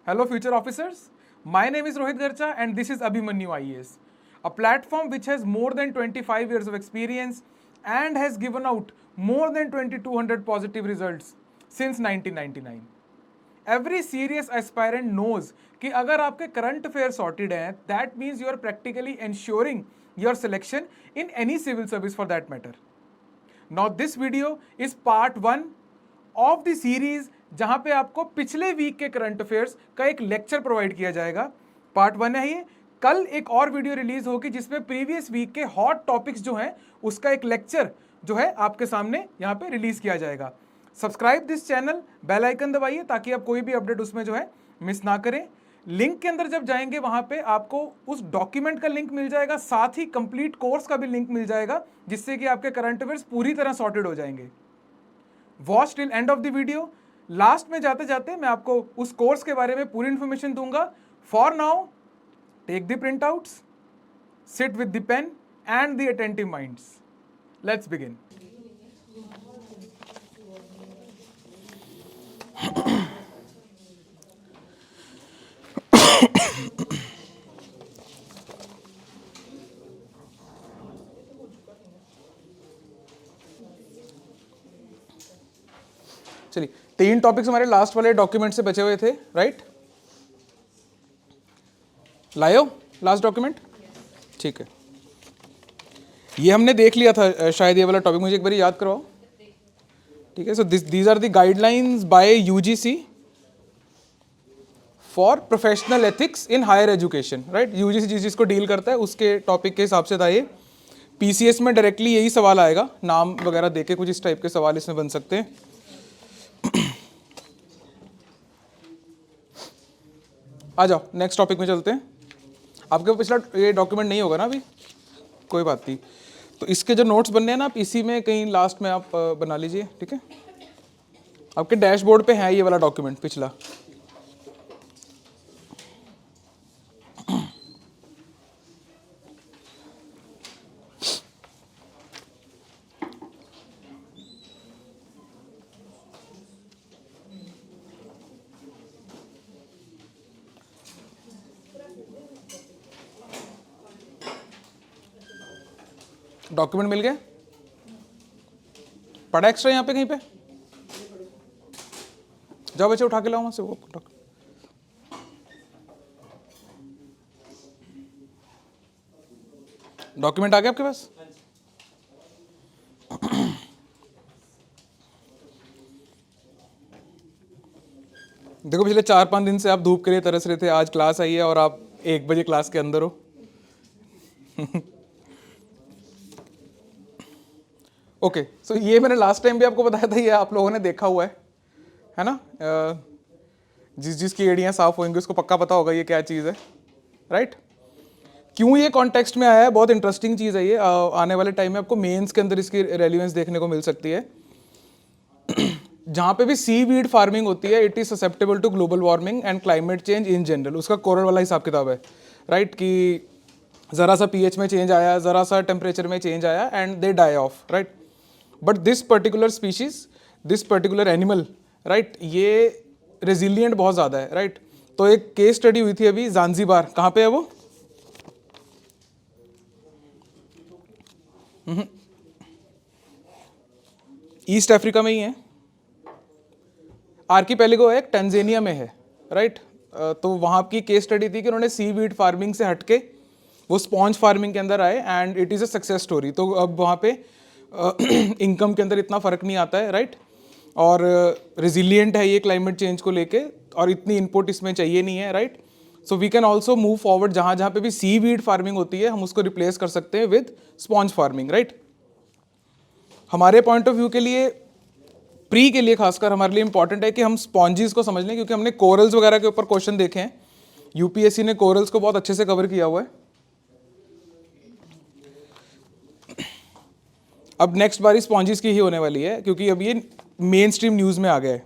Hello, future officers. My name is Rohit Garcha, and this is Abhimanyu IAS, a platform which has more than 25 years of experience and has given out more than 2200 positive results since 1999. Every serious aspirant knows कि अगर आपके current affairs sorted हैं, that means you are practically ensuring your selection in any civil service for that matter. Now this video is part 1 of the series जहां पे आपको पिछले week के current affairs का एक लेक्चर प्रोवाइड किया जाएगा। पार्ट 1 है ये। कल एक और वीडियो रिलीज होगी जिसमें प्रीवियस वीक के हॉट टॉपिक्स जो हैं उसका एक लेक्चर जो है आपके सामने यहां पे रिलीज किया जाएगा। Subscribe this channel, bell icon दबाइए ताकि आप कोई भी अपडेट उसमें जो है मिस ना करें। लिंक के अंदर जब जाएंगे वहां पे आपको उस डॉक्यूमेंट का लिंक मिल जाएगा, साथ ही कंप्लीट कोर्स का भी लिंक मिल जाएगा, जिससे कि आपके करंट अफेयर्स पूरी तरह सॉर्टेड हो जाएंगे। Watch till end of the video. Last में जाते जाते मैं आपको उस कोर्स के बारे में पूरी इंफॉर्मेशन दूंगा। For now take the print outs, sit with the pen and the attentive minds. Let's begin. चलिए, 3 टॉपिक्स हमारे लास्ट वाले डॉक्यूमेंट से बचे हुए थे, राइट? लायो लास्ट डॉक्यूमेंट, ठीक है। ये हमने देख लिया था शायद, ये वाला टॉपिक मुझे एक बार याद करवाओ, ठीक है। So these are the guidelines by UGC for professional ethics in higher education, right? UGC जिस चीज़ को डील करता है उसके टॉपिक के हिसाब से था ये। पीसीएस में डायरेक्टली यही सवाल आएगा, नाम वगैरह देके कुछ इस टाइप के सवाल इसमें बन सकते हैं। आ जाओ नेक्स्ट टॉपिक में चलते हैं। आपके पिछला ये डॉक्यूमेंट नहीं होगा ना अभी, कोई बात नहीं। तो इसके जो नोट्स बनने हैं ना, आप इसी में कहीं लास्ट में आप बना लीजिए, ठीक है। आपके डैशबोर्ड पे है ये वाला डॉक्यूमेंट पिछला। डॉक्यूमेंट मिल गया? पड़ा एक्स्ट्रा यहाँ पे कहीं पे? जाओ बच्चे उठा के लाओ वहां से वो। डॉक्यूमेंट आ गया आपके पास? देखो, पिछले 4-5 दिन से आप धूप के लिए तरस रहे थे, आज क्लास आई है और आप 1 बजे क्लास के अंदर हो। ओके, सो ये मैंने लास्ट टाइम भी आपको बताया था, ये आप लोगों ने देखा हुआ है ना? जिसकी एड़ियाँ साफ होंगी उसको पक्का पता होगा ये क्या चीज़ है, राइट? क्यों ये कॉन्टेक्स्ट में आया है, बहुत इंटरेस्टिंग चीज़ है ये। आने वाले टाइम में आपको मेंस के अंदर इसकी रेलिवेंस देखने को मिल सकती है। जहाँ पे भी सी वीड फार्मिंग होती है, it is susceptible to global warming and climate change in general. उसका कोरल वाला हिसाब किताब है, राइट? कि ज़रा सा पीएच में चेंज आया, ज़रा सा टेम्परेचर में चेंज आया and they die off, right? But this particular species, this particular animal, right, ये रेजिलियंट बहुत ज़्यादा है, राइट? तो एक केस स्टडी हुई थी अभी ज़ांज़ीबार, कहाँ पे है वो? ईस्ट अफ्रीका में ही है। आर्कीपेलिगो एक टंजानिया में है, राइट? तो वहाँ की केस स्टडी थी कि उन्होंने सी वीड फार्मिंग से हटके वो स्पॉन्ज फार्मिंग के अंदर आए and it is a success story. तो अब वहाँ पे इनकम के अंदर इतना फ़र्क नहीं आता है, राइट? और रेजिलियंट है ये क्लाइमेट चेंज को लेके, और इतनी इनपुट इसमें चाहिए नहीं है, right? So we can also move forward, जहाँ जहाँ पे भी सी वीड फार्मिंग होती है हम उसको रिप्लेस कर सकते हैं विद स्पॉन्ज फार्मिंग, राइट? हमारे पॉइंट ऑफ व्यू के लिए, प्री के लिए खासकर हमारे लिए इंपॉर्टेंट है कि हम स्पॉन्जीज को समझ लें, क्योंकि हमने कोरल्स वगैरह के ऊपर क्वेश्चन देखे हैं। यूपीएससी ने कोरल्स को बहुत अच्छे से कवर किया हुआ है। अब नेक्स्ट बारी स्पॉन्जीज की ही होने वाली है, क्योंकि अब ये मेन स्ट्रीम न्यूज़ में आ गया है।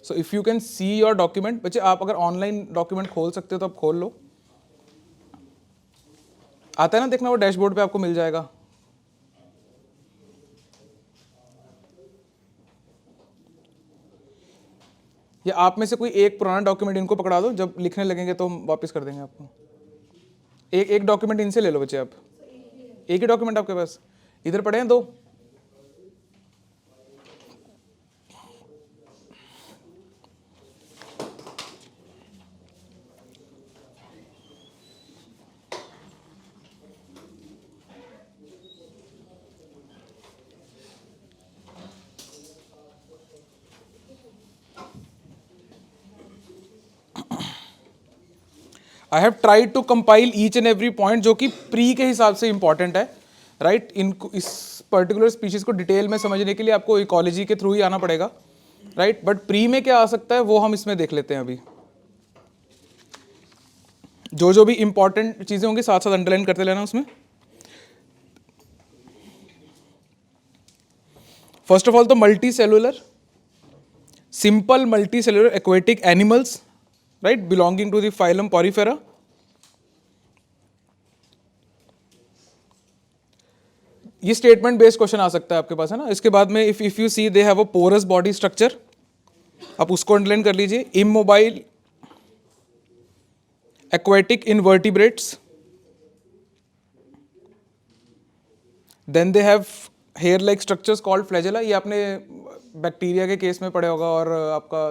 So if you can see your document, बच्चे आप अगर ऑनलाइन डॉक्यूमेंट खोल सकते हो तो आप खोल लो। आता है ना देखना, वो डैशबोर्ड पे आपको मिल जाएगा। या आप में से कोई एक पुराना डॉक्यूमेंट इनको पकड़ा दो, जब लिखने लगेंगे तो हम वापस कर देंगे आपको। एक एक डॉक्यूमेंट इनसे ले लो बच्चे आप। एक ही डॉक्यूमेंट आपके पास, इधर पड़े हैं दो। I have tried to compile each and every point जो कि प्री के हिसाब से इंपॉर्टेंट है, राइट। इनको, इस पर्टिकुलर स्पीशीज को डिटेल में समझने के लिए आपको इकोलॉजी के थ्रू ही आना पड़ेगा, राइट। बट प्री में क्या आ सकता है वो हम इसमें देख लेते हैं अभी। जो जो भी इंपॉर्टेंट चीजें होंगी साथ साथ अंडरलाइन करते लेना उसमें। फर्स्ट ऑफ ऑल तो multicellular, simple multicellular aquatic animals, right, belonging to the phylum porifera. ये स्टेटमेंट बेस्ड क्वेश्चन आ सकता है आपके पास, है ना। इसके बाद में if you see they have a porous body structure, आप उसको अंडरलाइन कर लीजिए। Immobile aquatic invertebrates, then they have hair like structures called flagella। ये आपने बैक्टीरिया के केस में पढ़ा होगा और आपका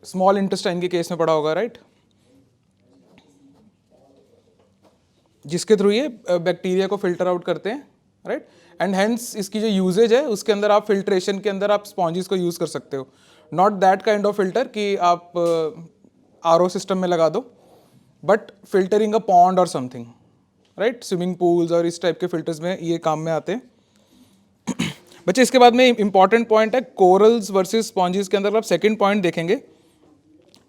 स्मॉल इंटेस्टाइन के केस में पढ़ा होगा, राइट, जिसके थ्रू ये बैक्टीरिया को फिल्टर आउट करते हैं, राइट। एंड हेंस इसकी जो यूजेज है उसके अंदर आप फिल्ट्रेशन के अंदर आप स्पॉन्जिस को यूज कर सकते हो। Not that kind of filter कि आप आरओ सिस्टम में लगा दो, बट फिल्टरिंग अ पॉन्ड और समथिंग, राइट। स्विमिंग पूल्स और इस टाइप के फिल्टर्स में ये काम में आते हैं। बच्चे इसके बाद में इंपॉर्टेंट पॉइंट है कोरल्स वर्सेस स्पॉन्जिस के अंदर आप सेकंड पॉइंट देखेंगे,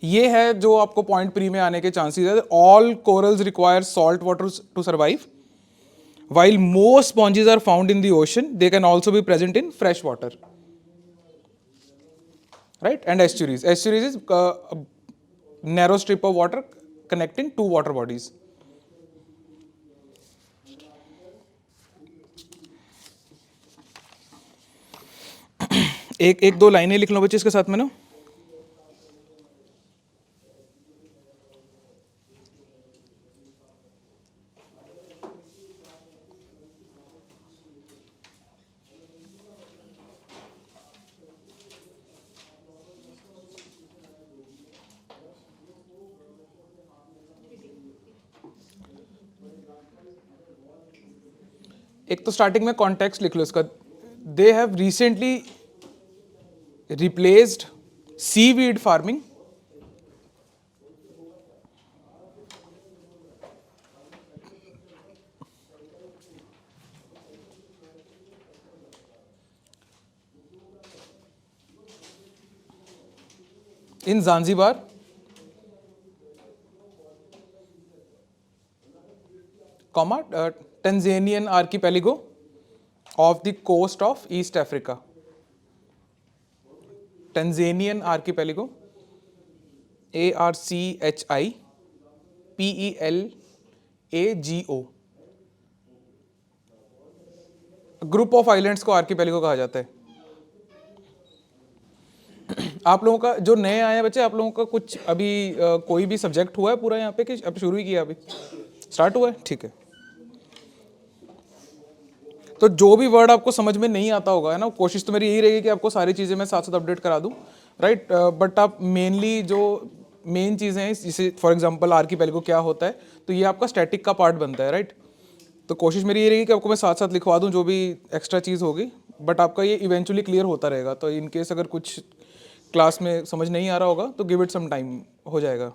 ये है जो आपको पॉइंट प्री में आने के चांसेस है। All corals require salt water to survive, while most sponges are found in the ocean, they can also be present in fresh water, right, and estuaries. Estuaries is a narrow strip of water connecting two water bodies. एक दो लाइनें लिख लो बच्चे इसके साथ में ना। एक तो स्टार्टिंग में कॉन्टेक्स्ट लिख लो इसका। They have recently replaced seaweed farming in Zanzibar, Tanzanian archipelago of the coast of East Africa. Tanzanian archipelago, ARCHIPELAGO, group of islands को आर्किपेलागो कहा जाता है। आप लोगों का जो नए आए हैं बच्चे, आप लोगों का कुछ अभी कोई भी सब्जेक्ट हुआ है पूरा यहाँ पे कि अब शुरू ही किया, अभी स्टार्ट हुआ है, ठीक है। तो जो भी वर्ड आपको समझ में नहीं आता होगा, है ना, कोशिश तो मेरी यही रहेगी कि आपको सारी चीज़ें मैं साथ साथ अपडेट करा दूँ, राइट। बट आप मेनली जो मेन चीज़ें हैं, जैसे फॉर एग्जांपल आर्किपेलागो क्या होता है, तो ये आपका स्टैटिक का पार्ट बनता है, राइट। तो कोशिश मेरी ये रहेगी कि आपको मैं साथ साथ लिखवा दूँ जो भी एक्स्ट्रा चीज़ होगी, बट आपका ये इवेंचुअली क्लियर होता रहेगा। तो इन केस अगर कुछ क्लास में समझ नहीं आ रहा होगा तो गिव इट सम टाइम, हो जाएगा।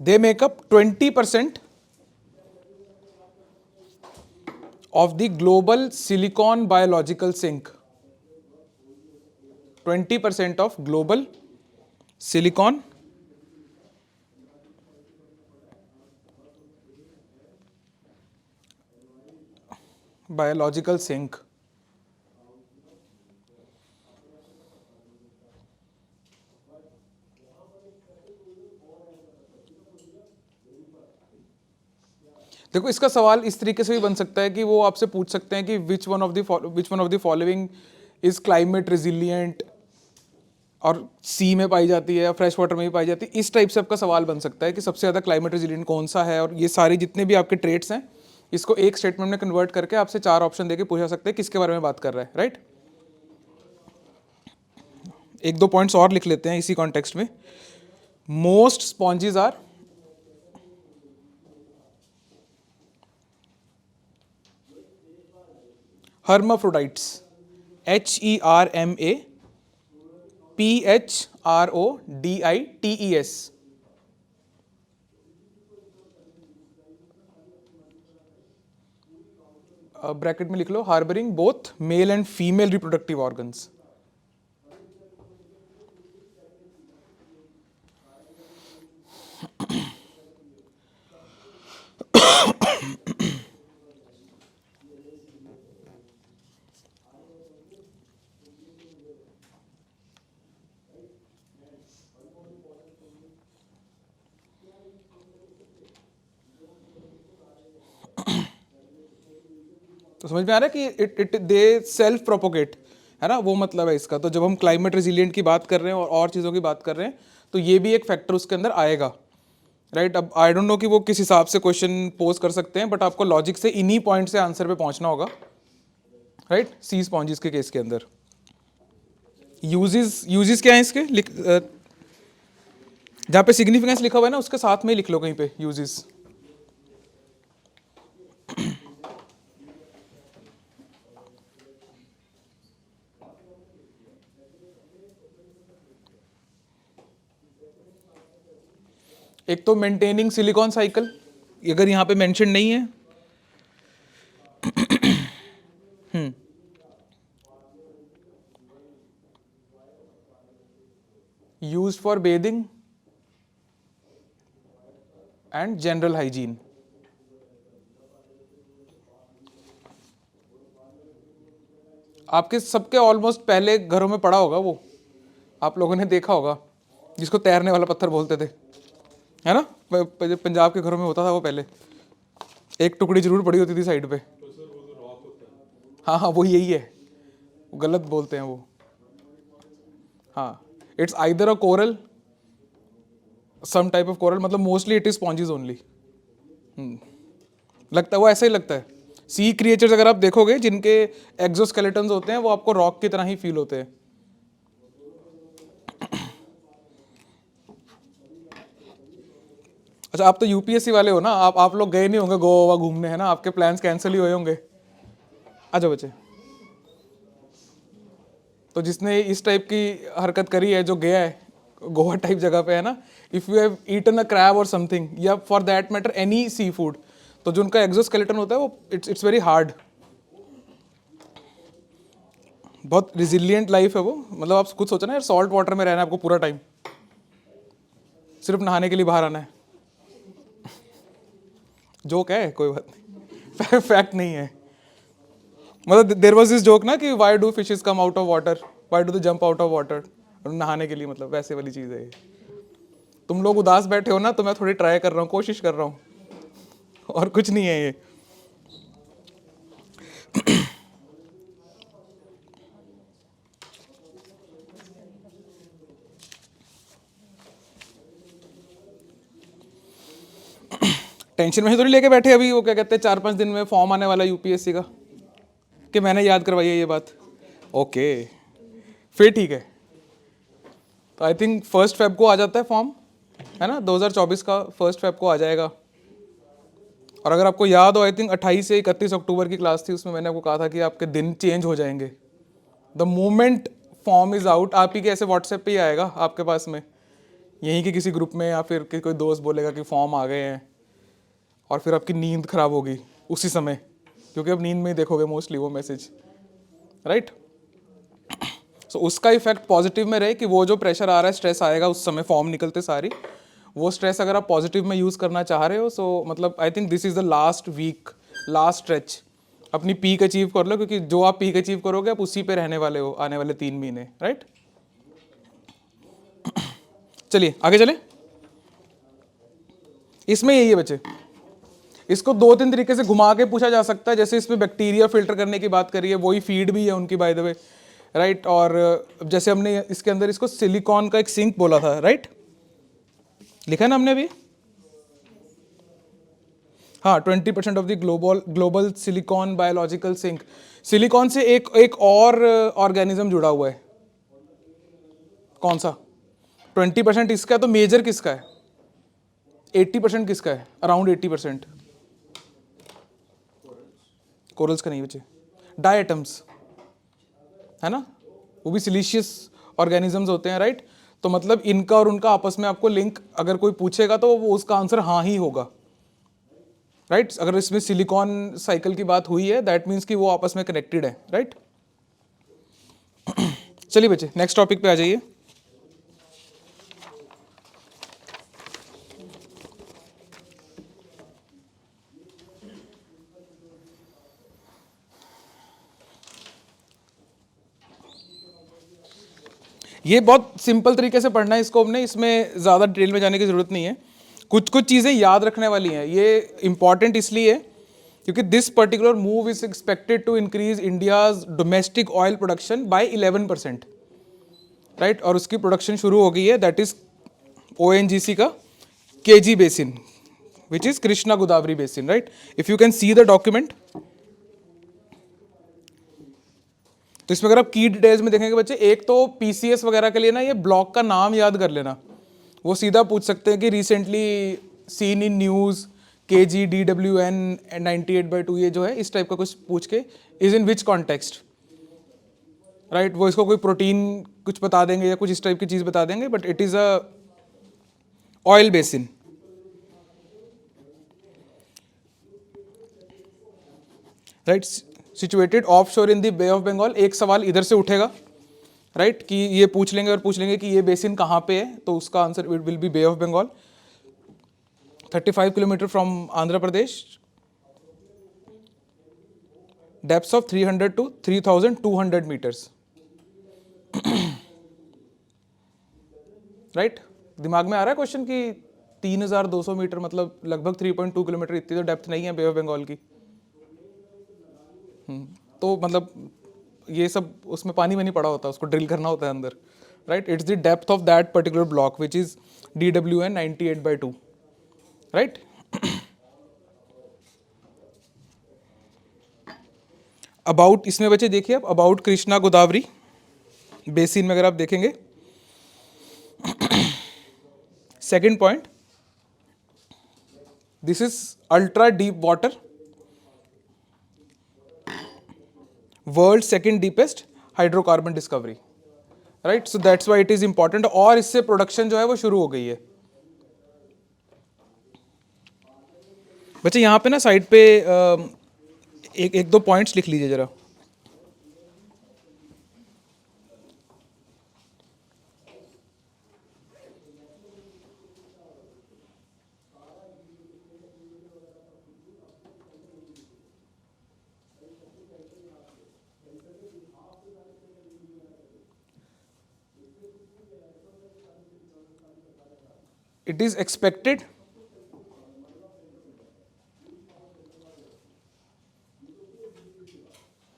They make up 20% of the global silicon biological sink. 20% of global silicon biological sink. देखो इसका सवाल इस तरीके से भी बन सकता है कि वो आपसे पूछ सकते हैं कि which one of the following is climate resilient, और सी में पाई जाती है या फ्रेश वाटर में भी पाई जाती है। इस टाइप से आपका सवाल बन सकता है कि सबसे ज़्यादा क्लाइमेट रेजिलिएंट कौन सा है, और ये सारे जितने भी आपके ट्रेट्स हैं इसको एक स्टेटमेंट में कन्वर्ट करके आपसे 4 ऑप्शन देके पूछा सकते हैं किसके बारे में बात कर रहा है, राइट। एक दो पॉइंट्स और लिख लेते हैं इसी कॉन्टेक्स्ट में। Most sponges are hermaphrodites, HERMAPHRODITES। Bracket में लिख लो harbouring both male and female reproductive organs. तो समझ में आ रहा है कि इट दे सेल्फ प्रोपोगेट, है ना, वो मतलब है इसका। तो जब हम क्लाइमेट रेजिलिएंट की बात कर रहे हैं और चीज़ों की बात कर रहे हैं तो ये भी एक फैक्टर उसके अंदर आएगा, राइट। अब आई डोंट नो कि वो किस हिसाब से क्वेश्चन पोज कर सकते हैं, बट आपको लॉजिक से इन्हीं पॉइंट से आंसर पे पहुंचना होगा, राइट। सी स्पॉन्जेस के केस के अंदर यूजेस क्या है इसके, जहाँ पे सिग्निफिकेंस लिखा हुआ है ना उसके साथ में ही लिख लो कहीं पे यूजेस। एक तो मेंटेनिंग सिलिकॉन साइकिल, अगर यहाँ पे मेंशन नहीं है use for bathing and general hygiene. आपके सबके ऑलमोस्ट पहले घरों में पड़ा होगा वो, आप लोगों ने देखा होगा, जिसको तैरने वाला पत्थर बोलते थे, है ना। पंजाब के घरों में होता था वो पहले, एक टुकड़ी जरूर पड़ी होती थी साइड पे। हाँ हाँ वो यही है, वो गलत बोलते हैं वो। हाँ, it's either a coral, some type of coral, मतलब mostly it is sponges only. लगता है वो ऐसा ही लगता है। सी क्रिएचर्स अगर आप देखोगे जिनके एक्सोस्केलेटन्स होते हैं वो आपको रॉक की तरह ही फील होते हैं। अच्छा, आप तो यूपीएससी वाले हो ना, आप लोग गए नहीं होंगे गोवा घूमने, है ना, आपके प्लान्स कैंसिल ही हुए होंगे। अच्छा बच्चे, तो जिसने इस टाइप की हरकत करी है, जो गया है गोवा टाइप जगह पे, है ना, if you have eaten a crab और समथिंग, या for that matter any seafood, तो जो उनका एक्सोस्केलेटन होता है वो इट्स वेरी हार्ड, बहुत रिजिलियंट लाइफ है वो। मतलब आप खुद सोचो ना यार, सॉल्ट वाटर में रहना है आपको पूरा टाइम, सिर्फ नहाने के लिए बाहर आना है। जोक है, कोई बात नहीं, फैक्ट नहीं है। मतलब देयर वाज दिस जोक ना कि why do fishes come out of water, why do they jump out of water, नहाने के लिए, मतलब वैसे वाली चीज़ है ये। तुम लोग उदास बैठे हो ना, तो मैं थोड़ी ट्राई कर रहा हूँ, कोशिश कर रहा हूँ, और कुछ नहीं है ये। टेंशन में थोड़ी लेके बैठे अभी, वो क्या कहते हैं 4-5 दिन में फॉर्म आने वाला यूपीएससी का, कि मैंने याद करवाई है ये बात। ओके फिर ठीक है। तो आई थिंक 1 फेब को आ जाता है फॉर्म, है ना, 2024 का 1 फेब को आ जाएगा। और अगर आपको याद हो, आई थिंक 28 से 31 अक्टूबर की क्लास थी, उसमें मैंने आपको कहा था कि आपके दिन चेंज हो जाएंगे the moment form is out. आप ही के ऐसे व्हाट्सएप पे ही आएगा आपके पास में, यहीं के किसी ग्रुप में, या फिर कोई दोस्त बोलेगा कि फॉर्म आ गए हैं, और फिर आपकी नींद खराब होगी उसी समय, क्योंकि अब नींद में ही देखोगे मोस्टली वो मैसेज, राइट। सो उसका इफेक्ट पॉजिटिव में रहे कि वो जो प्रेशर आ रहा है, स्ट्रेस आएगा उस समय फॉर्म निकलते सारी, वो स्ट्रेस अगर आप पॉजिटिव में यूज़ करना चाह रहे हो, सो मतलब I think this is the last week, last stretch, अपनी पीक अचीव कर लो, क्योंकि जो आप पीक अचीव करोगे आप उसी पे रहने वाले हो आने वाले 3 महीने, राइट। चलिए आगे चले। इसमें यही है बच्चे, इसको दो तीन तरीके से घुमा के पूछा जा सकता है, जैसे इसमें बैक्टीरिया फिल्टर करने की बात करी है, वही फीड भी है उनकी बाय द वे, राइट। और जैसे हमने इसके अंदर इसको सिलिकॉन का एक सिंक बोला था, राइट, लिखा है ना हमने अभी। हाँ, 20% of the global silicon biological sink. Silicon से एक और ऑर्गेनिज्म जुड़ा हुआ है, कौन सा? 20% इसका है, तो मेजर किसका है? 80% किसका है? अराउंड 80%। कोरल्स का नहीं बचे, डायटम्स है ना, वो भी सिलिशियस ऑर्गेनिजम्स होते हैं, राइट। तो मतलब इनका और उनका आपस में आपको लिंक अगर कोई पूछेगा तो वो उसका आंसर हाँ ही होगा, राइट। अगर इसमें सिलिकॉन साइकिल की बात हुई है, दैट मीन्स कि वो आपस में कनेक्टेड है, राइट। चलिए बच्चे, नेक्स्ट टॉपिक पे आ जाइए। ये बहुत सिंपल तरीके से पढ़ना है इसको हमने, इसमें ज़्यादा डिटेल में जाने की ज़रूरत नहीं है। कुछ कुछ चीज़ें याद रखने वाली हैं। ये इंपॉर्टेंट इसलिए क्योंकि this particular move is expected to increase India's domestic oil production by 11%, right. और उसकी प्रोडक्शन शुरू हो गई है, दैट इज ONGC का KG basin, which is Krishna Godavari basin, right. If you can see the document, तो इसमें अगर आप की डिटेल्स में देखेंगे बच्चे, एक तो PCS वगैरह के लिए ना ये ब्लॉक का नाम याद कर लेना। वो सीधा पूछ सकते हैं कि recently seen in news KG DWN 98/2, ये जो है इस टाइप का कुछ पूछ के, is in which context, right. वो इसको कोई प्रोटीन कुछ बता देंगे या कुछ इस टाइप की चीज़ बता देंगे, but it is a oil basin, right, situated off shore in the bay of Bengal. एक सवाल इधर से उठेगा, राइट, कि ये पूछ लेंगे और पूछ लेंगे कि ये बेसिन कहाँ पे है, तो उसका answer will be Bay of Bengal. 35 kilometre from Andhra Pradesh, depth of 300 to 3200 metres, right. दिमाग में आ रहा है क्वेश्चन कि 3200 मीटर मतलब लगभग 3.2 किलोमीटर, इतनी तो डेप्थ नहीं है बे ऑफ बंगाल की। तो मतलब ये सब उसमें पानी में नहीं पड़ा होता, उसको ड्रिल करना होता है अंदर, right. It's the depth of that particular block which is DWN 98/2, right. About, इसमें बच्चे देखिए आप, अबाउट कृष्णा गोदावरी बेसिन में अगर आप देखेंगे, second point, this is ultra deep water, world second deepest hydrocarbon discovery, right. So that's why it is important, और इससे प्रोडक्शन जो है वो शुरू हो गई है। बच्चे यहाँ पे ना साइड पे एक दो पॉइंट्स लिख लीजिए जरा। It is expected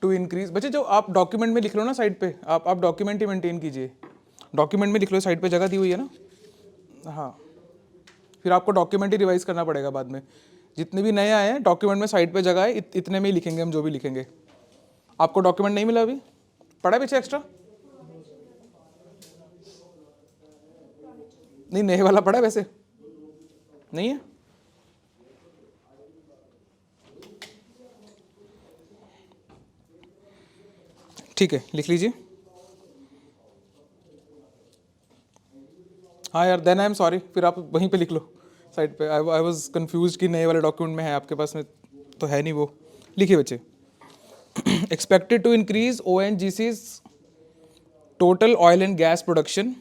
to increase. बच्चे जो आप डॉक्यूमेंट में लिख लो ना साइड पे, आप डॉक्यूमेंट ही मेंटेन कीजिए, डॉक्यूमेंट में लिख लो, साइड पे जगह दी हुई है ना, हाँ। फिर आपको डॉक्यूमेंट ही रिवाइज करना पड़ेगा बाद में। जितने भी नए आए हैं डॉक्यूमेंट में साइड पे जगह है, इतने में ही लिखेंगे हम जो भी लिखेंगे। आपको डॉक्यूमेंट नहीं मिला अभी? पढ़ा पीछे एक्स्ट्रा? नहीं, नए वाला पढ़ा वैसे नहीं है? ठीक है, लिख लीजिए। हाँ यार, देन आई एम सॉरी, फिर आप वहीं पे लिख लो साइड पे। आई वाज कंफ्यूज कि नए वाले डॉक्यूमेंट में है, आपके पास में तो है नहीं वो। लिखिए बच्चे, expected to increase ONGC's total oil and gas production,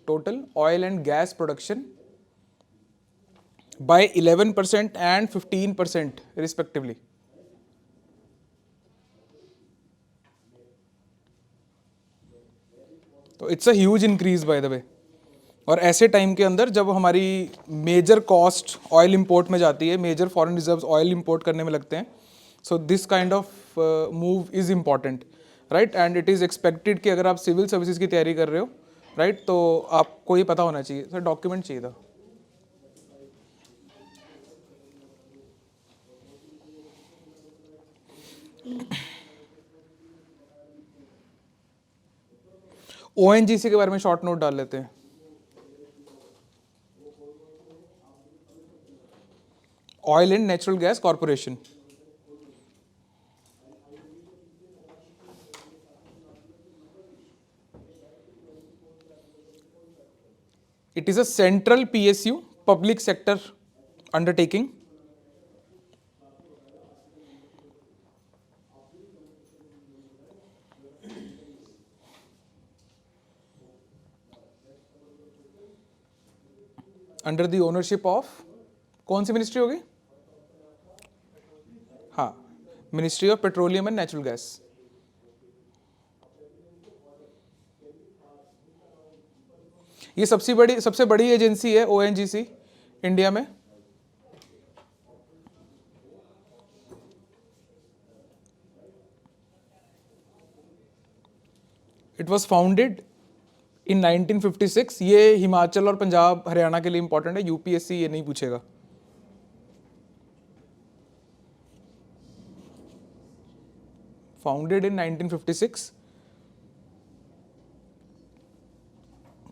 total oil and gas production by 11% and 15% respectively. So it's a huge increase by the way. और ऐसे टाइम के अंदर जब हमारी मेजर कॉस्ट ऑयल इंपोर्ट में जाती है, major foreign reserves oil import करने में लगते हैं, so this kind of move is important, right. And it is expected कि अगर आप सिविल सर्विसेज की तैयारी कर रहे हो, राइट, तो आपको ये पता होना चाहिए. सर डॉक्यूमेंट चाहिए था. ONGC के बारे में शॉर्ट नोट डाल लेते हैं. Oil and natural gas corporation. It is a central PSU, public sector undertaking. Under the ownership of कौन सी मिनिस्ट्री होगी? हाँ, ministry of petroleum and natural gas. ये सबसे बड़ी एजेंसी है ONGC इंडिया में. It was founded in 1956. ये हिमाचल और पंजाब हरियाणा के लिए इंपॉर्टेंट है, UPSC ये नहीं पूछेगा. Founded in 1956,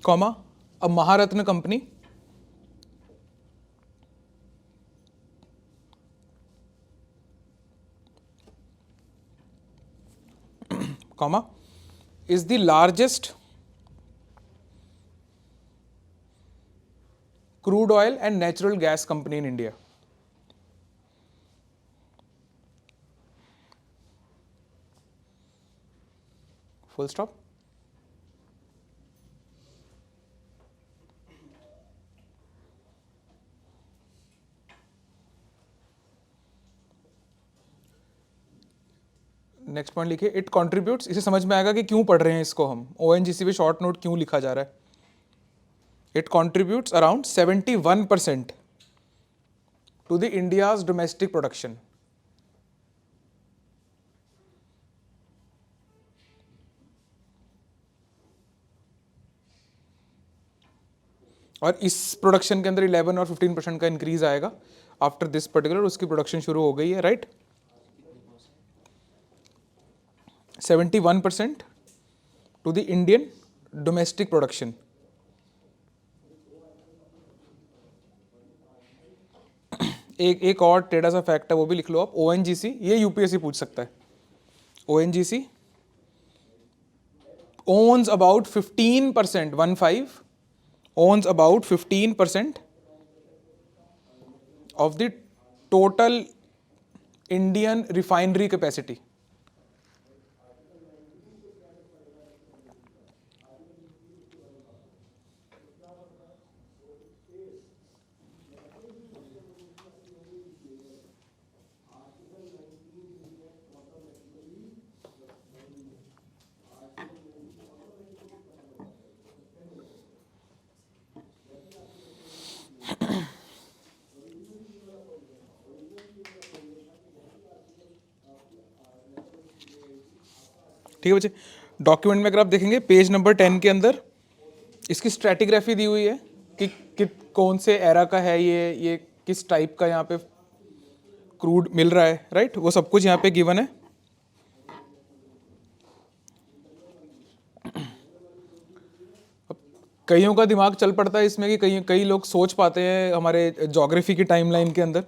comma, a Maharatna company, comma, is the largest crude oil and natural gas company in India. Full stop. Next point लिखिए, इट कॉन्ट्रीब्यूट्स. इसे समझ में आएगा कि क्यों पढ़ रहे हैं इसको हम, ONGC पे शॉर्ट नोट क्यों लिखा जा रहा है. It contributes around 71% to the India's domestic production. और इस प्रोडक्शन के अंदर 11 और 15% का इंक्रीज आएगा आफ्टर दिस पर्टिकुलर. उसकी प्रोडक्शन शुरू हो गई है, right. 71% to the Indian domestic production. एक और टेढ़ा सा फैक्ट है, वो भी लिख लो आप. ONGC, ये UPSC पूछ सकता है. ONGC owns about 15%, 15, owns about 15% of the total Indian refinery capacity. ठीक है बच्चे. डॉक्यूमेंट में अगर आप देखेंगे पेज नंबर 10 के अंदर इसकी स्ट्रैटिग्राफी दी हुई है कि कौन से एरा का है ये किस टाइप का यहाँ पे क्रूड मिल रहा है, राइट. वो सब कुछ यहाँ पे गिवन है. कईयों का दिमाग चल पड़ता है इसमें कि कई लोग सोच पाते हैं हमारे ज्योग्राफी की टाइमलाइन के अंदर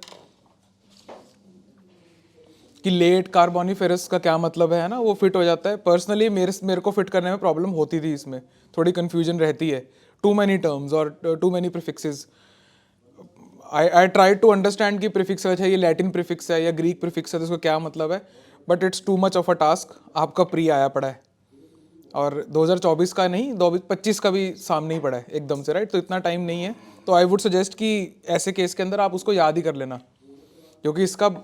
कि लेट कार्बोनिफेरस का क्या मतलब है ना, वो फिट हो जाता है. पर्सनली मेरे को फिट करने में प्रॉब्लम होती थी, इसमें थोड़ी कन्फ्यूजन रहती है. टू मैनी टर्म्स और too many prefixes. I try to understand कि प्रीफिक्स है ये लैटिन प्रीफिक्स है या ग्रीक प्रीफिक्स है, तो उसको क्या मतलब है, but it's too much of a task. आपका प्री आया पड़ा है और 2024 का नहीं 2025 का भी सामने ही पड़ा है एकदम से, राइट. तो इतना टाइम नहीं है. तो आई वुड सजेस्ट कि ऐसे केस के अंदर आप उसको याद ही कर लेना, क्योंकि इसका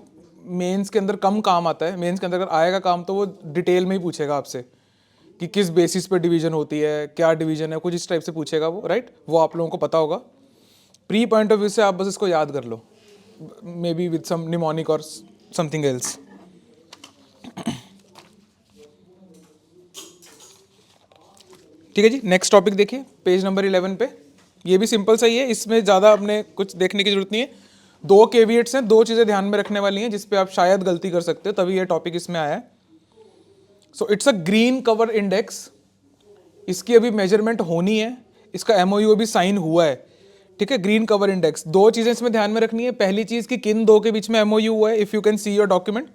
मेंस के अंदर कम काम आता है. मेंस के अंदर अगर आएगा काम तो वो डिटेल में ही पूछेगा आपसे कि किस बेसिस पे डिवीजन होती है, क्या डिवीजन है, कुछ इस टाइप से पूछेगा वो, राइट? वो आप लोगों को पता होगा। प्री पॉइंट ऑफ व्यू से आप बस इसको याद कर लो, may be with some mnemonic और समथिंग एल्स। ठीक है जी, नेक्स्ट टॉपिक देखिए पेज नंबर 11 पे। ये भी सिंपल सा ही है, इसमें ज़्यादा अपने कुछ देखने की जरूरत नहीं है। 2 केविएट्स हैं, 2 चीज़ें ध्यान में रखने वाली हैं जिस पे आप शायद गलती कर सकते हो, तभी ये टॉपिक इसमें आया है। So it's a green cover index, इसकी अभी मेजरमेंट होनी है, इसका एमओयू अभी साइन हुआ है। ठीक है, ग्रीन कवर इंडेक्स, 2 चीज़ें इसमें ध्यान में रखनी है। पहली चीज़ कि किन 2 के बीच में एमओयू हुआ है। If you can see your document,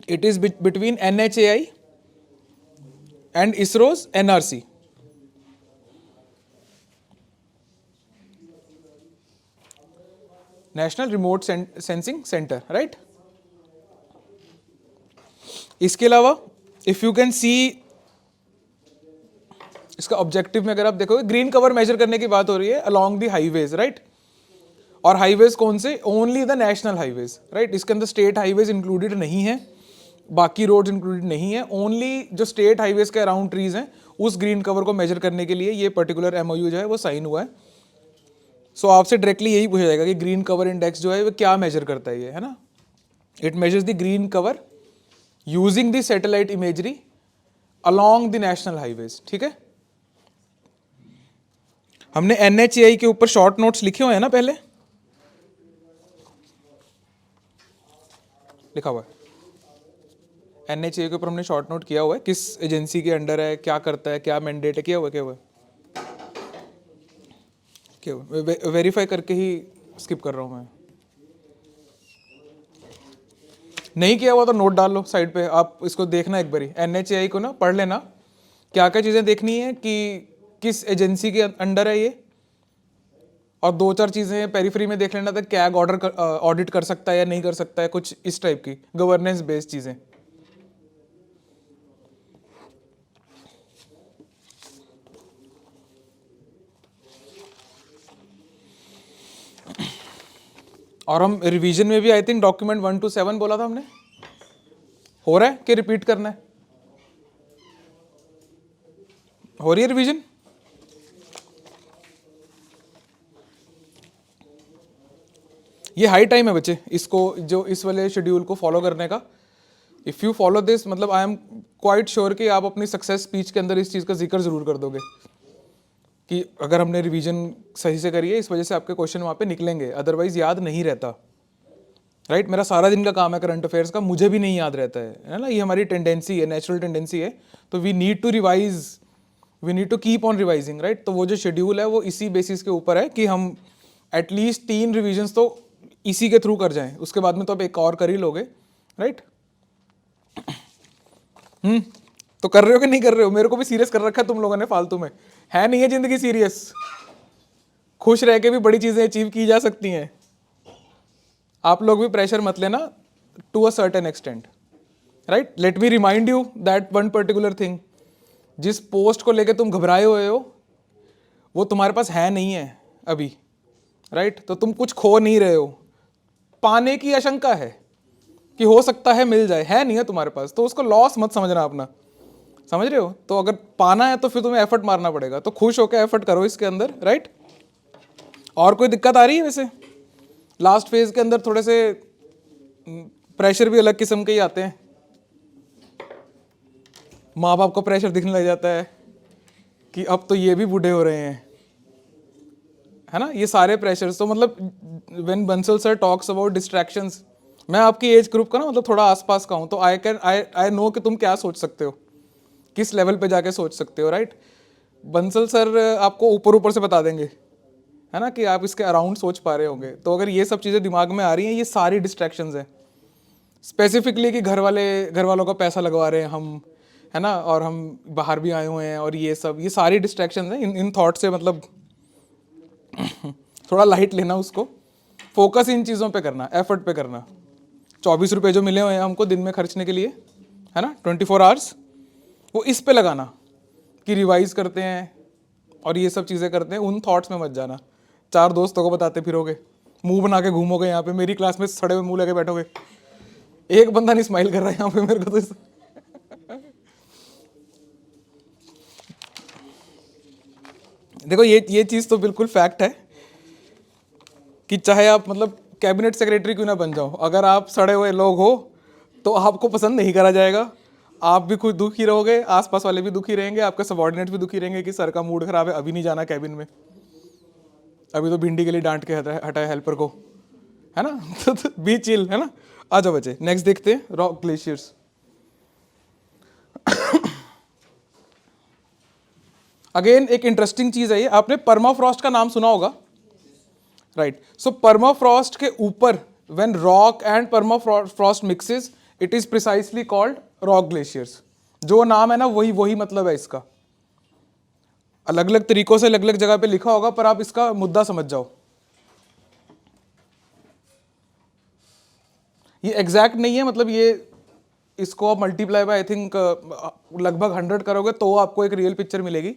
it is between NHAI and ISRO's NRC. National remote sensing centre, right? इसके अलावा इफ यू कैन सी, इसका ऑब्जेक्टिव में अगर आप देखोगे, ग्रीन कवर मेजर करने की बात हो रही है अलोंग द हाईवेज, राइट? और हाईवेज कौन से? Only the national highways, right? इसके अंदर स्टेट हाईवेज इंक्लूडेड नहीं है, बाकी रोड्स इंक्लूडेड नहीं है। ओनली जो स्टेट हाईवेज के अराउंड ट्रीज हैं, उस ग्रीन कवर को मेजर करने के लिए ये पर्टिकुलर एमओयू जो है वो साइन हुआ है। सो आपसे डायरेक्टली यही पूछा जाएगा कि ग्रीन कवर इंडेक्स जो है वो क्या मेजर करता है, ये है ना? It measures the green cover using the satellite imagery along the national highways. ठीक है, हमने NHAI के ऊपर शॉर्ट नोट्स लिखे हुए हैं ना, पहले लिखा हुआ है। NHAI के ऊपर हमने शॉर्ट नोट किया हुआ है, किस एजेंसी के अंडर है, क्या करता है, क्या मैंडेट है, किया हुआ है वेरीफाई करके ही स्किप कर रहा हूं मैं। नहीं किया हुआ तो नोट डाल लो साइड पे, आप इसको देखना एक बारी, NHAI को ना पढ़ लेना, क्या क्या चीज़ें देखनी है कि किस एजेंसी के अंडर है ये, और 2-4 चीज़ें पेरिफेरी में देख लेना था, कैग ऑडिट कर सकता है या नहीं कर सकता है, कुछ इस टाइप की गवर्नेंस बेस्ड चीज़ें। और हम रिवीजन में भी आई थिंक डॉक्यूमेंट 1 to 7 बोला था हमने, हो रहा है कि रिपीट करना है? हो रही है रिवीजन? ये हाई टाइम है बच्चे, इसको जो इस वाले शेड्यूल को फॉलो करने का। इफ़ यू फॉलो दिस, मतलब आई एम क्वाइट श्योर कि आप अपनी सक्सेस स्पीच के अंदर इस चीज़ का जिक्र जरूर कर दोगे कि अगर हमने रिवीजन सही से करी है, इस वजह से आपके क्वेश्चन वहाँ पे निकलेंगे, अदरवाइज याद नहीं रहता, राइट? मेरा सारा दिन का काम है करंट अफेयर्स का, मुझे भी नहीं याद रहता है ना? ये हमारी टेंडेंसी है, नेचुरल टेंडेंसी है, तो we need to revise, we need to keep on revising, right? तो वो जो शेड्यूल है वो इसी बेसिस के ऊपर है कि हम एटलीस्ट 3 रिविजन्स तो इसी के थ्रू कर जाएं, उसके बाद में तो आप एक और कर ही लोगे, राइट? तो कर रहे हो कि नहीं कर रहे हो? मेरे को भी सीरियस कर रखा है तुम लोगों ने फालतू में, है नहीं है जिंदगी सीरियस? खुश रह के भी बड़ी चीजें अचीव की जा सकती हैं। आप लोग भी प्रेशर मत लेना to a certain extent, right? Let me remind you that one particular thing, जिस पोस्ट को लेके तुम घबराए हुए हो वो तुम्हारे पास है नहीं है अभी, राइट? तो तुम कुछ खो नहीं रहे हो, पाने की आशंका है कि हो सकता है मिल जाए, है नहीं है तुम्हारे पास, तो उसको लॉस मत समझना अपना, समझ रहे हो? तो अगर पाना है तो फिर तुम्हें एफर्ट मारना पड़ेगा, तो खुश होकर एफर्ट करो इसके अंदर, राइट? और कोई दिक्कत आ रही है? वैसे लास्ट फेज के अंदर थोड़े से प्रेशर भी अलग किस्म के ही आते हैं, माँ बाप को प्रेशर दिखने लग जाता है कि अब तो ये भी बूढ़े हो रहे हैं, है ना? ये सारे प्रेशर्स, तो मतलब when Bansal sir talks about distractions, मैं आपकी एज ग्रुप का ना मतलब थोड़ा आसपास का हूँ, तो आई नो कि तुम क्या सोच सकते हो, किस लेवल पे जाके सोच सकते हो, राइट? बंसल सर आपको ऊपर ऊपर से बता देंगे, है ना, कि आप इसके अराउंड सोच पा रहे होंगे। तो अगर ये सब चीज़ें दिमाग में आ रही हैं, ये सारी डिस्ट्रैक्शंस हैं, स्पेसिफिकली कि घर वालों का पैसा लगवा रहे हैं हम, है ना, और हम बाहर भी आए हुए हैं, और ये सब, ये सारी डिस्ट्रैक्शंस हैं। इन थॉट से मतलब थोड़ा लाइट लेना उसको, फोकस इन चीज़ों पे करना, एफर्ट पे करना। 24 रुपये जो मिले हुए हैं हमको दिन में खर्चने के लिए, है ना, 24 आवर्स, वो इस पे लगाना कि रिवाइज करते हैं और ये सब चीज़ें करते हैं। उन थॉट्स में मत जाना, 4 दोस्तों को बताते फिरोगे, मुंह बना के घूमोगे, यहाँ पे मेरी क्लास में सड़े हुए मुंह लेके बैठोगे, एक बंदा नहीं स्माइल कर रहा है यहाँ पे मेरे को तो देखो ये चीज़ तो बिल्कुल फैक्ट है कि चाहे आप मतलब कैबिनेट सेक्रेटरी क्यों ना बन जाओ, अगर आप सड़े हुए लोग हो तो आपको पसंद नहीं करा जाएगा। आप भी खुद दुखी रहोगे, आसपास वाले भी दुखी रहेंगे, आपके सबॉर्डिनेट भी दुखी रहेंगे कि सर का मूड खराब है, अभी नहीं जाना कैबिन में, अभी तो भिंडी के लिए डांट के हटाया हेल्पर को, है ना। तो बी चिल, है ना। आ जाओ बच्चे, नेक्स्ट देखते हैं रॉक ग्लेशियर्स। अगेन एक इंटरेस्टिंग चीज है ये, आपने परमाफ्रॉस्ट का नाम सुना होगा, राइट। सो परमाफ्रॉस्ट के ऊपर when rock and permafrost mixes it is precisely called rock glaciers. जो नाम है ना वही वही मतलब है इसका, अलग अलग तरीकों से अलग अलग जगह पे लिखा होगा, पर आप इसका मुद्दा समझ जाओ। ये एग्जैक्ट नहीं है, मतलब ये इसको आप मल्टीप्लाई बाय आई थिंक लगभग 100 करोगे तो आपको एक रियल पिक्चर मिलेगी।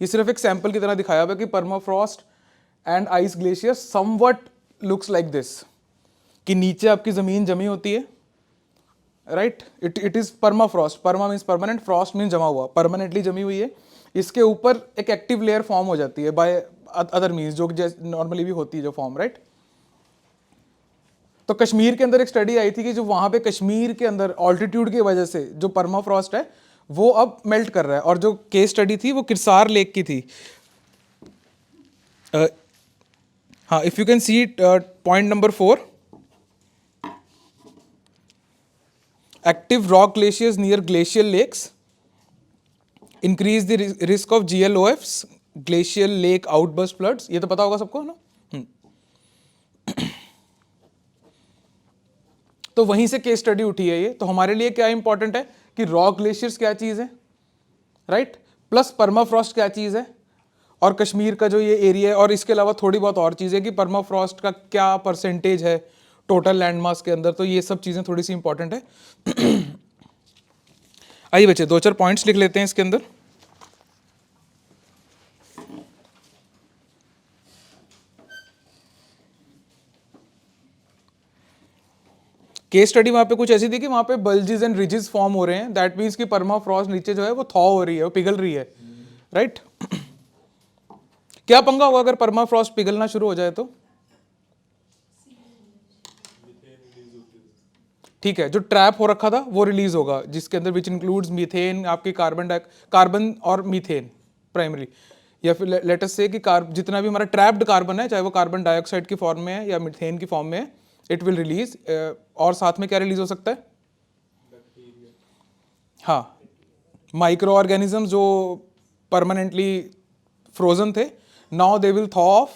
ये सिर्फ एक सैंपल की तरह दिखाया हुआ है कि permafrost and ice glacier somewhat looks like this, कि नीचे आपकी जमीन जमी होती है, right. It is permafrost, perma means permanent, frost means जमा हुआ, परमानेंटली जमी हुई है। इसके ऊपर एक एक्टिव लेयर फॉर्म हो जाती है बाय अदर मीन्स, जो नॉर्मली भी होती है जो फॉर्म, राइट। तो कश्मीर के अंदर एक स्टडी आई थी कि जो वहां पे कश्मीर के अंदर ऑल्टीट्यूड की वजह से जो परमाफ्रॉस्ट है वो अब मेल्ट कर रहा है। और जो केस स्टडी थी वो किरसार लेक की थी। हाँ, if you can see point number 4, active rock glaciers near glacial lakes increase the risk of GLOFs, glacial lake outburst floods. ये तो पता होगा सबको, है ना। तो वहीं से केस स्टडी उठी है ये। तो हमारे लिए क्या इंपॉर्टेंट है कि रॉक ग्लेशियर्स क्या चीज है, राइट, प्लस परमाफ्रॉस्ट क्या चीज है, और कश्मीर का जो ये एरिया है, और इसके अलावा थोड़ी बहुत और चीजें कि परमाफ्रॉस्ट का क्या परसेंटेज है टोटल लैंड मास के अंदर। तो ये सब चीजें थोड़ी सी इंपॉर्टेंट है। आइए बच्चे, 2-4 पॉइंट्स लिख लेते हैं इसके अंदर। केस स्टडी वहां पे कुछ ऐसी थी कि वहां पे बल्जिस एंड रिजिस फॉर्म हो रहे हैं, दैट मीन्स कि परमाफ्रॉस्ट नीचे जो है वो थॉ हो रही है, वो पिघल रही है, राइट। क्या पंगा होगा अगर परमाफ्रॉस्ट पिघलना शुरू हो जाए तो? ठीक है, जो ट्रैप हो रखा था वो रिलीज होगा, जिसके अंदर विच इंक्लूड्स मीथेन, आपकी कार्बन और मीथेन प्राइमरी, या फिर लेट अस से कि जितना भी हमारा ट्रैप्ड कार्बन है, चाहे वो कार्बन डाइऑक्साइड की फॉर्म में है या मीथेन की फॉर्म में है, इट विल रिलीज। और साथ में क्या रिलीज हो सकता है? हाँ, माइक्रो ऑर्गेनिज्म जो परमानेंटली फ्रोजन थे, now they will thaw of,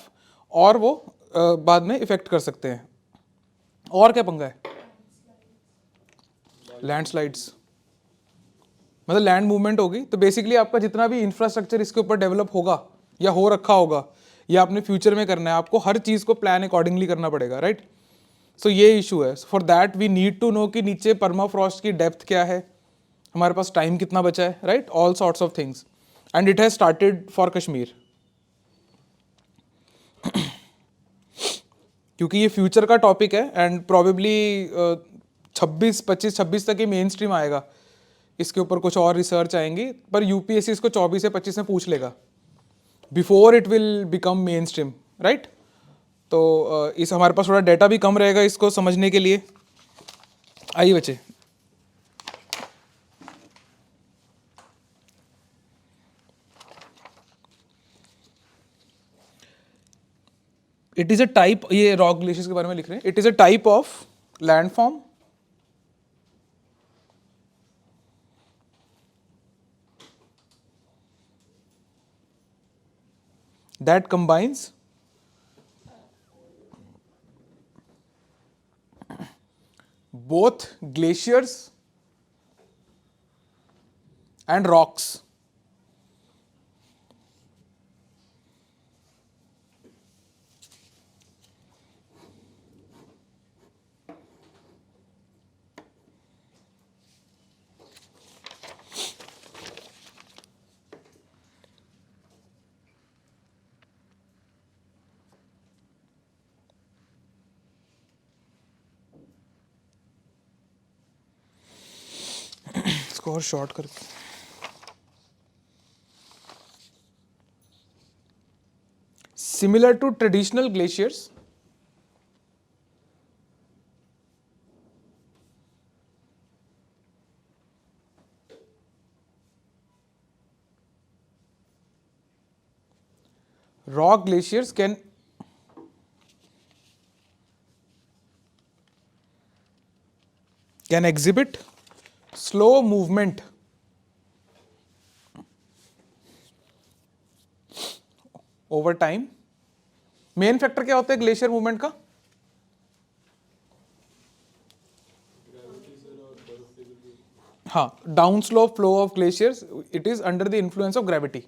और वो बाद में इफेक्ट कर सकते हैं। और क्या पंगा है? लैंडस्लाइड्स, मतलब लैंड मूवमेंट होगी। तो बेसिकली आपका जितना भी इंफ्रास्ट्रक्चर इसके ऊपर डेवलप होगा या हो रखा होगा या आपने फ्यूचर में करना है, आपको हर चीज़ को प्लान अकॉर्डिंगली करना पड़ेगा, राइट। सो ये इशू है। For that we need to know कि नीचे परमाफ्रॉस्ट की डेप्थ क्या है, हमारे पास टाइम कितना बचा है, right, all sorts of things. And it has started for Kashmir, क्योंकि ये फ्यूचर का टॉपिक है एंड प्रॉबेबली 26 तक ये मेन स्ट्रीम आएगा। इसके ऊपर कुछ और रिसर्च आएंगी, पर यूपीएससी इसको 24 या 25 में पूछ लेगा, before it will become main stream, right. तो इस हमारे पास थोड़ा डेटा भी कम रहेगा इसको समझने के लिए। आइए बच्चे, इट इज अ टाइप, ये रॉक ग्लेशियर्स के बारे में लिख रहे हैं, it is a type of landform that combines both glaciers and rocks. इसको और शॉर्ट करके Similar to traditional glaciers, rock glaciers can exhibit slow movement over time. Main factor क्या होता है ग्लेशियर मूवमेंट का? हाँ, down slope flow of glaciers, it is under the influence of gravity.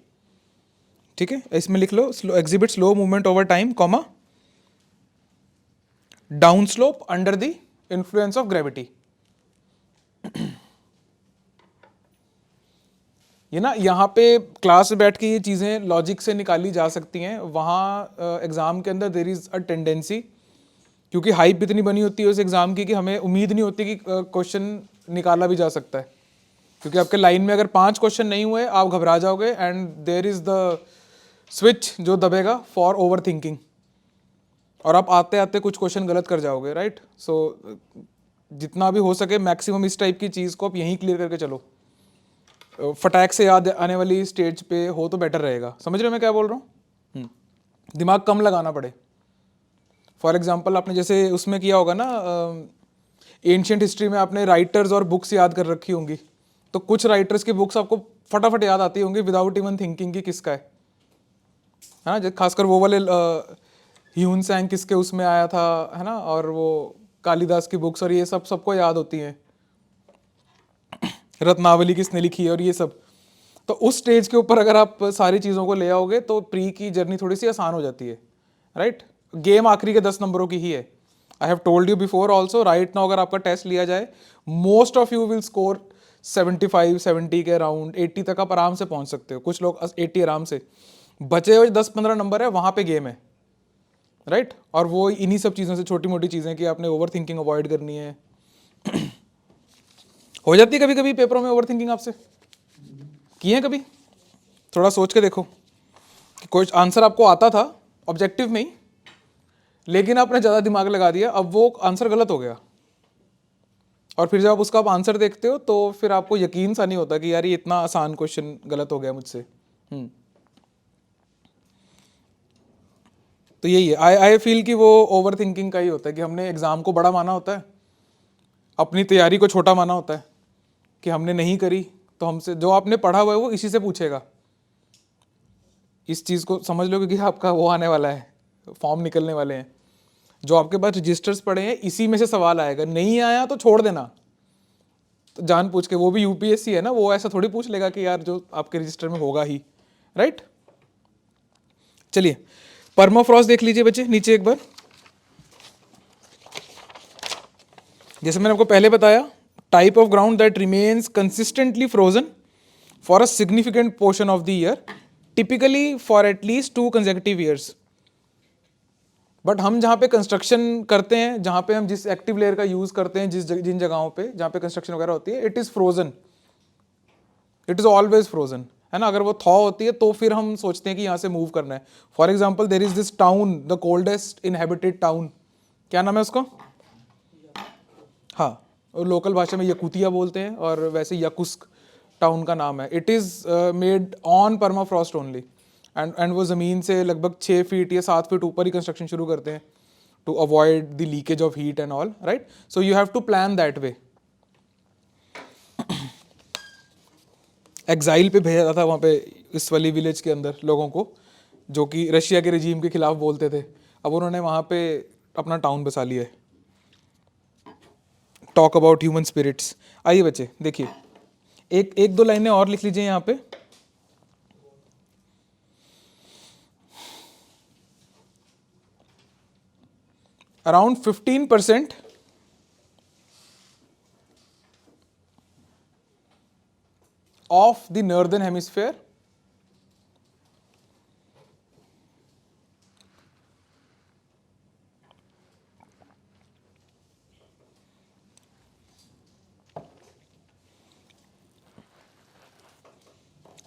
ठीक है, इसमें लिख लो exhibit slow movement over time, comma down slope under the influence of gravity. ये ना यहाँ पे क्लास में बैठ के ये चीज़ें लॉजिक से निकाली जा सकती हैं. वहाँ एग्ज़ाम के अंदर देर इज़ अ टेंडेंसी, क्योंकि हाइप इतनी बनी होती है उस एग्ज़ाम की कि हमें उम्मीद नहीं होती कि क्वेश्चन निकाला भी जा सकता है. क्योंकि आपके लाइन में अगर 5 क्वेश्चन नहीं हुए आप घबरा जाओगे and there is the switch जो दबेगा फॉर ओवर थिंकिंग, और आप आते आते कुछ क्वेश्चन गलत कर जाओगे. राइट. सो जितना भी हो सके मैक्सिमम इस टाइप की चीज़ को आप यहीं क्लियर करके चलो. फटाक से याद आने वाली स्टेज पे हो तो बेटर रहेगा. समझ रहे हो मैं क्या बोल रहा हूँ? दिमाग कम लगाना पड़े. फॉर एग्जांपल आपने जैसे उसमें किया होगा ना, एंशियंट हिस्ट्री में आपने राइटर्स और बुक्स याद कर रखी होंगी, तो कुछ राइटर्स की बुक्स आपको फटाफट याद आती होंगी विदाउट इवन थिंकिंग कि किसका है ना. खासकर वो वाले ह्यून सैंग किसके उसमें आया था, है ना, और वो कालिदास की बुक्स और ये सब सबको याद होती हैं. रत्नावली किसने लिखी है और ये सब. तो उस स्टेज के ऊपर अगर आप सारी चीज़ों को ले आओगे तो प्री की जर्नी थोड़ी सी आसान हो जाती है. राइट. गेम आखिरी के 10 नंबरों की ही है. आई have told you before also, right now अगर आपका टेस्ट लिया जाए most of you will score 75 70 के अराउंड. 80 तक आप आराम से पहुंच सकते हो. कुछ लोग 80 आराम से. बचे हुए 10-15 नंबर है वहाँ पे गेम है. राइट. और वो इन्हीं सब चीज़ों से छोटी मोटी चीज़ें कि आपने ओवर थिंकिंग अवॉइड करनी है. हो जाती है कभी कभी पेपरों में ओवर थिंकिंग. आपसे किए हैं कभी? थोड़ा सोच के देखो कि कोई आंसर आपको आता था ऑब्जेक्टिव में ही, लेकिन आपने ज़्यादा दिमाग लगा दिया, अब वो आंसर गलत हो गया, और फिर जब आप उसका आप आंसर देखते हो तो फिर आपको यकीन सा नहीं होता कि यार ये इतना आसान क्वेश्चन गलत हो गया मुझसे. तो यही है. आई फील कि वो ओवर थिंकिंग का ही होता है कि हमने एग्ज़ाम को बड़ा माना होता है, अपनी तैयारी को छोटा माना होता है कि हमने नहीं करी तो हमसे जो आपने पढ़ा हुआ है वो इसी से पूछेगा. इस चीज़ को समझ लो क्योंकि आपका वो आने वाला है, फॉर्म निकलने वाले हैं. जो आपके पास रजिस्टर्स पड़े हैं इसी में से सवाल आएगा. नहीं आया तो छोड़ देना, तो जान पूछ के. वो भी यूपीएससी है ना, वो ऐसा थोड़ी पूछ लेगा कि यार जो आपके रजिस्टर में होगा ही. राइट. चलिए परमाफ्रॉस्ट देख लीजिए बच्चे नीचे एक बार. जैसे मैंने आपको पहले बताया, type of ground that remains consistently frozen for a significant portion of the year, typically for at least 2 consecutive years. But हम जहाँ पे कंस्ट्रक्शन करते हैं, जहाँ पे हम जिस एक्टिव लेयर का यूज करते हैं, जिन जगहों पे जहाँ पे कंस्ट्रक्शन वगैरह होती है, it is frozen. It is always frozen, है ना. अगर वो थॉ होती है तो फिर हम सोचते हैं कि यहाँ से मूव करना है. For example there is this town, the coldest inhabited town, क्या नाम है उसको? हाँ, लोकल भाषा में यकूतिया बोलते हैं और वैसे यकुस्क टाउन का नाम है. It is made on permafrost only, and वो ज़मीन से लगभग 6 फीट या 7 फीट ऊपर ही कंस्ट्रक्शन शुरू करते हैं to avoid the leakage of heat and all. Right. So you have to plan that way. Exile पे भेजा था वहाँ पे इस वाली विलेज के अंदर लोगों को जो कि रशिया के रिजीम के खिलाफ बोलते थे. अब उन्होंने वहाँ पे अपना टाउन बसा लिया है. Talk about human spirits. आइए बच्चे देखिए, एक दो लाइनें और लिख लीजिए यहाँ पे. Around 15% of the northern hemisphere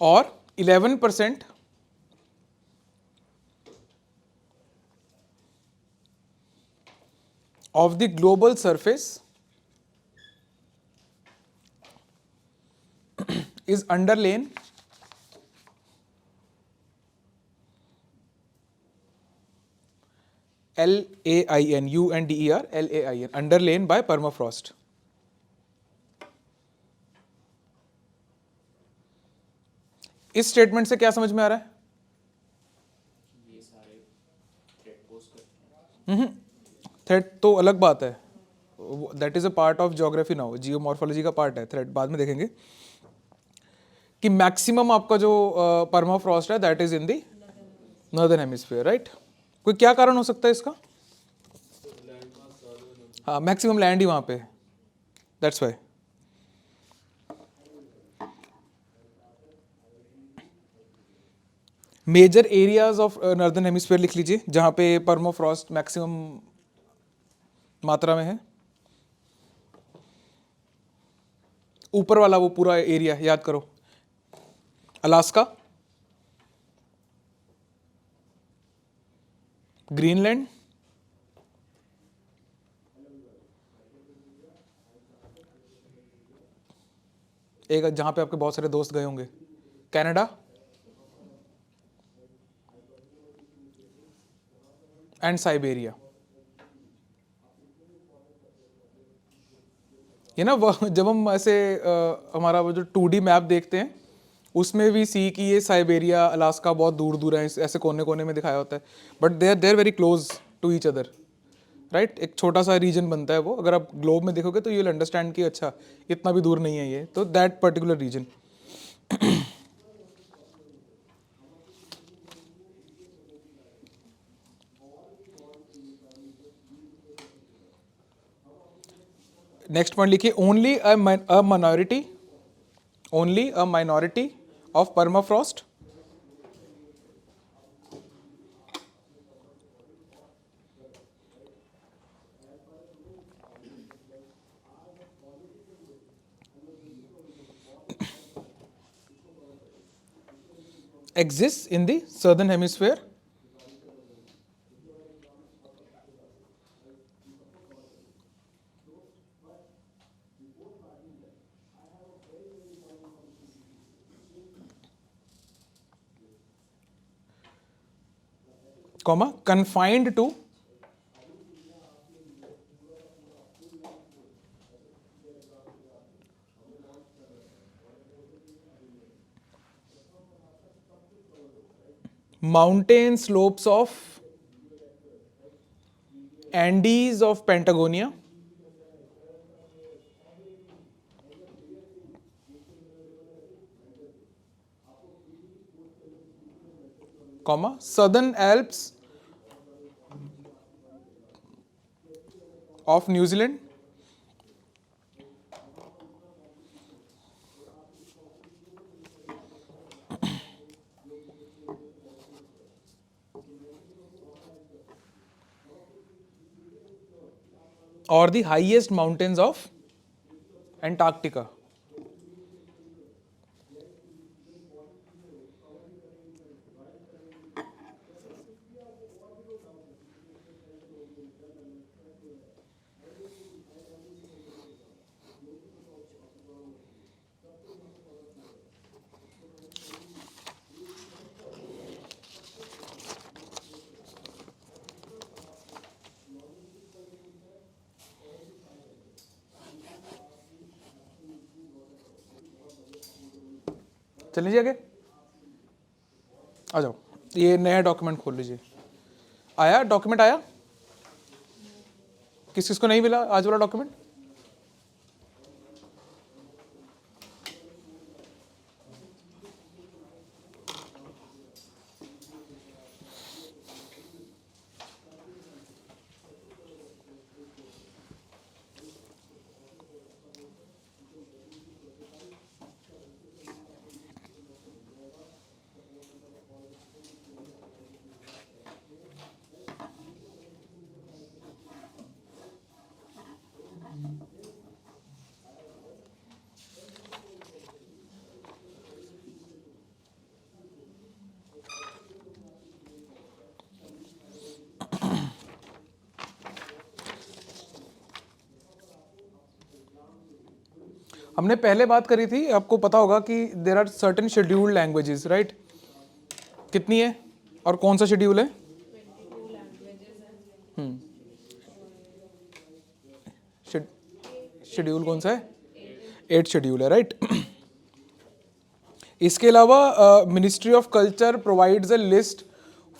और 11% of the global surface is underlain LAIN, UNDER, LAIN, underlain by permafrost. इस स्टेटमेंट से क्या समझ में आ रहा है? ये सारे थ्रेड पोज करते हैं। थ्रेड तो अलग बात है, that is a part of geography now, geomorphology का पार्ट है थ्रेड, बाद में देखेंगे कि मैक्सिमम आपका जो परमाफ्रॉस्ट है that is in the northern hemisphere, right? कोई क्या कारण हो सकता है इसका? हाँ, मैक्सिमम लैंड ही वहां पे, that's why. Major areas of northern hemisphere लिख लीजिए जहां पे परमाफ्रॉस्ट मैक्सिमम मात्रा में है। ऊपर वाला वो पूरा एरिया याद करो, अलास्का, ग्रीनलैंड, एक जहां पे आपके बहुत सारे दोस्त गए होंगे, कनाडा एंड साइबेरिया। ये ना जब हम ऐसे हमारा वो जो 2D मैप देखते हैं उसमें भी सी कि ये साइबेरिया अलास्का बहुत दूर दूर है, ऐसे कोने कोने में दिखाया होता है, but they are very close to each other, right? एक छोटा सा रीजन बनता है वो, अगर आप ग्लोब में देखोगे तो यू विल अंडरस्टैंड कि अच्छा इतना भी दूर नहीं है ये, तो that particular region. Next point लिखिए, only a minority of permafrost exists in the southern hemisphere comma confined to mountain slopes of Andes of Patagonia, comma southern Alps of New Zealand, or the highest mountains of Antarctica. चल लीजिए आगे, आ जाओ, ये नया document खोल लीजिए। आया document, आया? किस किस को नहीं मिला आज वाला डॉक्यूमेंट? हमने पहले बात करी थी, आपको पता होगा कि there are certain scheduled languages, right? कितनी है और कौन सा शेड्यूल है? शेड्यूल कौन सा है? 8 शेड्यूल है, राइट? इसके अलावा ministry of culture provides a list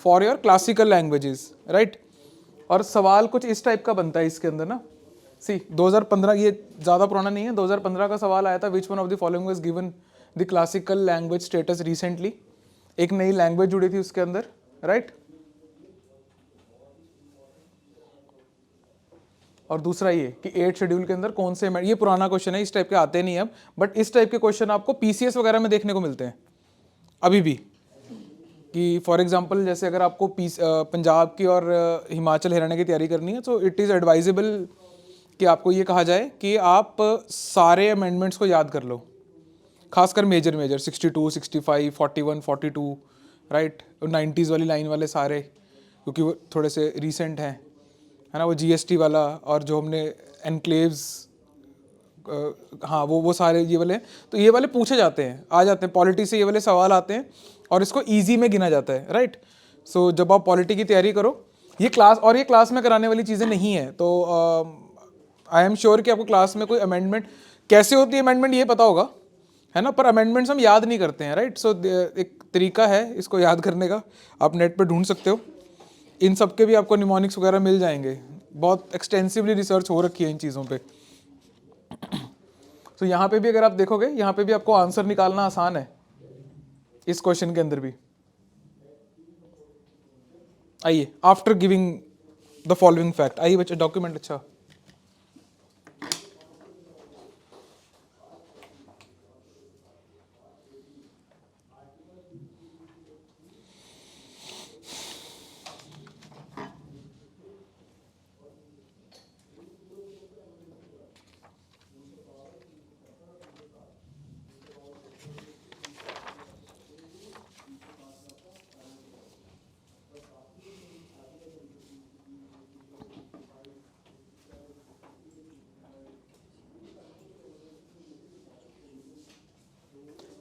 for your classical languages, right? और सवाल कुछ इस टाइप का बनता है इसके अंदर ना। सी 2015, ये ज़्यादा पुराना नहीं है, 2015 का सवाल आया था, which one of the following was given the classical language status recently. एक नई लैंग्वेज जुड़ी थी उसके अंदर, राइट? और दूसरा ये कि 8 शेड्यूल के अंदर कौन से, ये पुराना क्वेश्चन है, इस टाइप के आते नहीं अब, बट इस टाइप के क्वेश्चन आपको पीसीएस वगैरह में देखने को मिलते हैं अभी भी। कि फॉर एग्जांपल जैसे अगर आपको पंजाब की और हिमाचल हरियाणा की तैयारी करनी है, तो इट इज़ एडवाइजेबल कि आपको ये कहा जाए कि आप सारे अमेंडमेंट्स को याद कर लो, खासकर मेजर 62, 65, 41, 42, राइट? 90s वाली लाइन वाले सारे, क्योंकि वो थोड़े से रिसेंट हैं, है ना? वो जीएसटी वाला, और जो हमने एनक्लेव्स, हाँ वो सारे ये वाले, तो ये वाले पूछे जाते हैं, आ जाते हैं पॉलिटी से, ये वाले सवाल आते हैं और इसको इजी में गिना जाता है, राइट? सो जब आप पॉलिटी की तैयारी करो, ये क्लास में कराने वाली चीज़ें नहीं है, तो आई एम श्योर कि आपको क्लास में कोई अमेंडमेंट कैसे होती है, अमेंडमेंट ये पता होगा, है ना? पर अमेंडमेंट्स हम याद नहीं करते हैं, राइट? सो एक तरीका है इसको याद करने का, आप नेट पर ढूंढ सकते हो, इन सब के भी आपको निमोनिक्स वगैरह मिल जाएंगे, बहुत एक्सटेंसिवली रिसर्च हो रखी है इन चीज़ों पे। तो यहाँ पे भी अगर आप देखोगे, यहाँ पे भी आपको आंसर निकालना आसान है इस क्वेश्चन के अंदर भी। आइए, after giving the following fact, आइए बच्चे डॉक्यूमेंट, अच्छा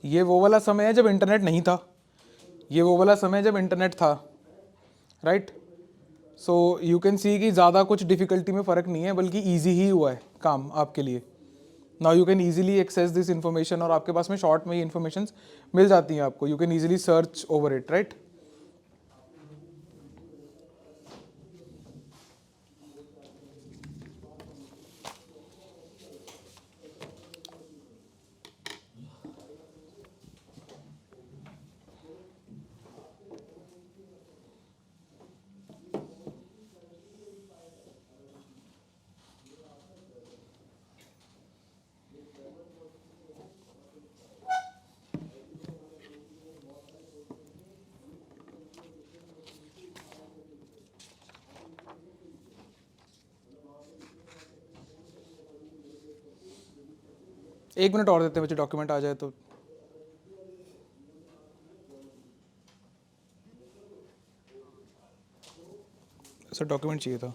ये वो वाला समय है जब इंटरनेट नहीं था, ये वो वाला समय जब इंटरनेट था, राइट? सो यू कैन सी कि ज़्यादा कुछ डिफ़िकल्टी में फ़र्क नहीं है, बल्कि ईजी ही हुआ है काम आपके लिए। Now you can easily access this information, और आपके पास में शॉर्ट में ही इन्फॉर्मेशन मिल जाती हैं आपको, you can easily search over it, right? एक मिनट और देते हैं बच्चे, डॉक्यूमेंट आ जाए तो। सर डॉक्यूमेंट चाहिए था।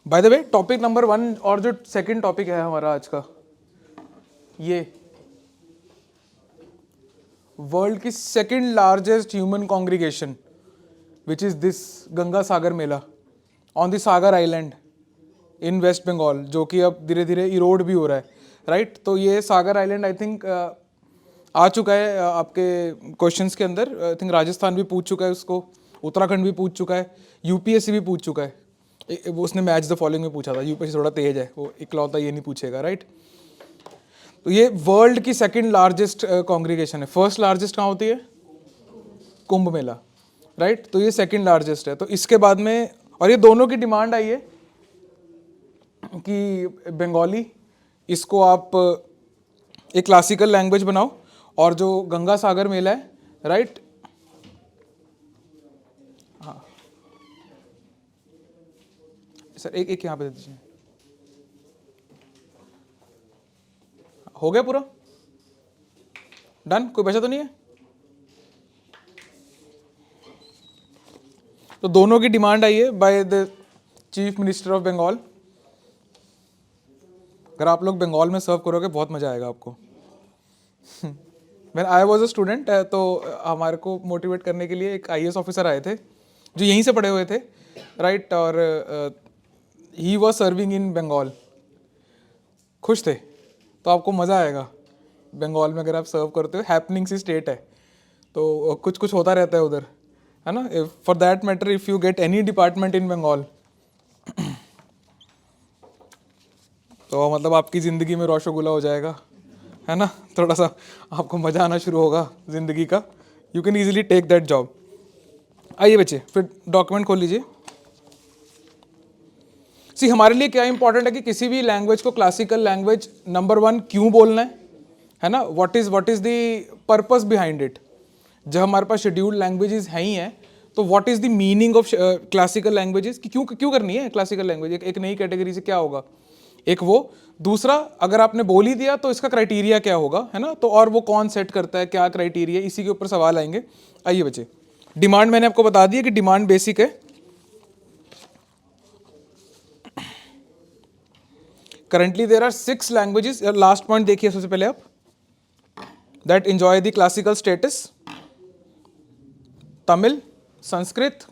By the way, topic number 1 और जो सेकंड टॉपिक है हमारा आज का, ये वर्ल्ड की second largest human congregation, which is this Ganga Sagar Mela on the Sagar island in West Bengal, जो कि अब धीरे धीरे इरोड भी हो रहा है, राइट? तो ये सागर आइलैंड आई थिंक आ चुका है आपके क्वेश्चंस के अंदर, आई थिंक राजस्थान भी पूछ चुका है उसको, उत्तराखंड भी पूछ चुका है, यूपीएससी भी पूछ चुका है। वो उसने मैच द फॉलोइंग में पूछा था, यूपीएससी थोड़ा तेज है, वो इकलौता ये नहीं पूछेगा, राइट? तो ये वर्ल्ड की सेकंड लार्जेस्ट कॉन्ग्रीगेशन है। फर्स्ट लार्जेस्ट कहाँ होती है? कुंभ मेला, राइट? तो ये सेकंड लार्जेस्ट है। तो इसके बाद में, और ये दोनों की डिमांड आई है कि बंगाली, इसको आप एक क्लासिकल लैंग्वेज बनाओ, और जो गंगा सागर मेला है, राइट? हाँ सर, एक यहाँ पे दे दीजिए। हो गया पूरा डन? कोई बचा तो नहीं है? तो दोनों की डिमांड आई है by the chief minister of Bengal. अगर आप लोग बंगाल में सर्व करोगे बहुत मज़ा आएगा आपको। मैं आई वॉज अ स्टूडेंट, तो हमारे को मोटिवेट करने के लिए एक IAS ऑफिसर आए थे जो यहीं से पढ़े हुए थे, राइट, और he was serving in Bengal. खुश थे, तो आपको मज़ा आएगा बंगाल में अगर आप सर्व करते हो। हैपनिंग सी स्टेट है, तो कुछ कुछ होता रहता है उधर, है ना। For that matter if you get any department in Bengal, तो मतलब आपकी ज़िंदगी में रोशोगुल्ला हो जाएगा, है ना। थोड़ा सा आपको मज़ा आना शुरू होगा ज़िंदगी का। You can easily take that job. आइए बच्चे, फिर डॉक्यूमेंट खोल लीजिए। सी हमारे लिए क्या इंपॉर्टेंट है कि किसी भी लैंग्वेज को क्लासिकल लैंग्वेज नंबर 1 क्यों बोलना है ना। What is the purpose behind it. जब हमारे पास शेड्यूल्ड लैंग्वेजेस हैं ही हैं, तो what is the meaning of classical languages, कि क्यों क्यों करनी है क्लासिकल लैंग्वेज। एक नई कैटेगरी से क्या होगा, एक वो। दूसरा, अगर आपने बोल ही दिया तो इसका क्राइटेरिया क्या होगा, है ना। तो और वो कौन सेट करता है, क्या क्राइटेरिया, इसी के ऊपर सवाल आएंगे। आइए बच्चे, डिमांड मैंने आपको बता दी है कि डिमांड बेसिक है। Currently there are 6 languages. Last point देखिए सबसे पहले आप, that enjoy the classical status. Tamil, Sanskrit,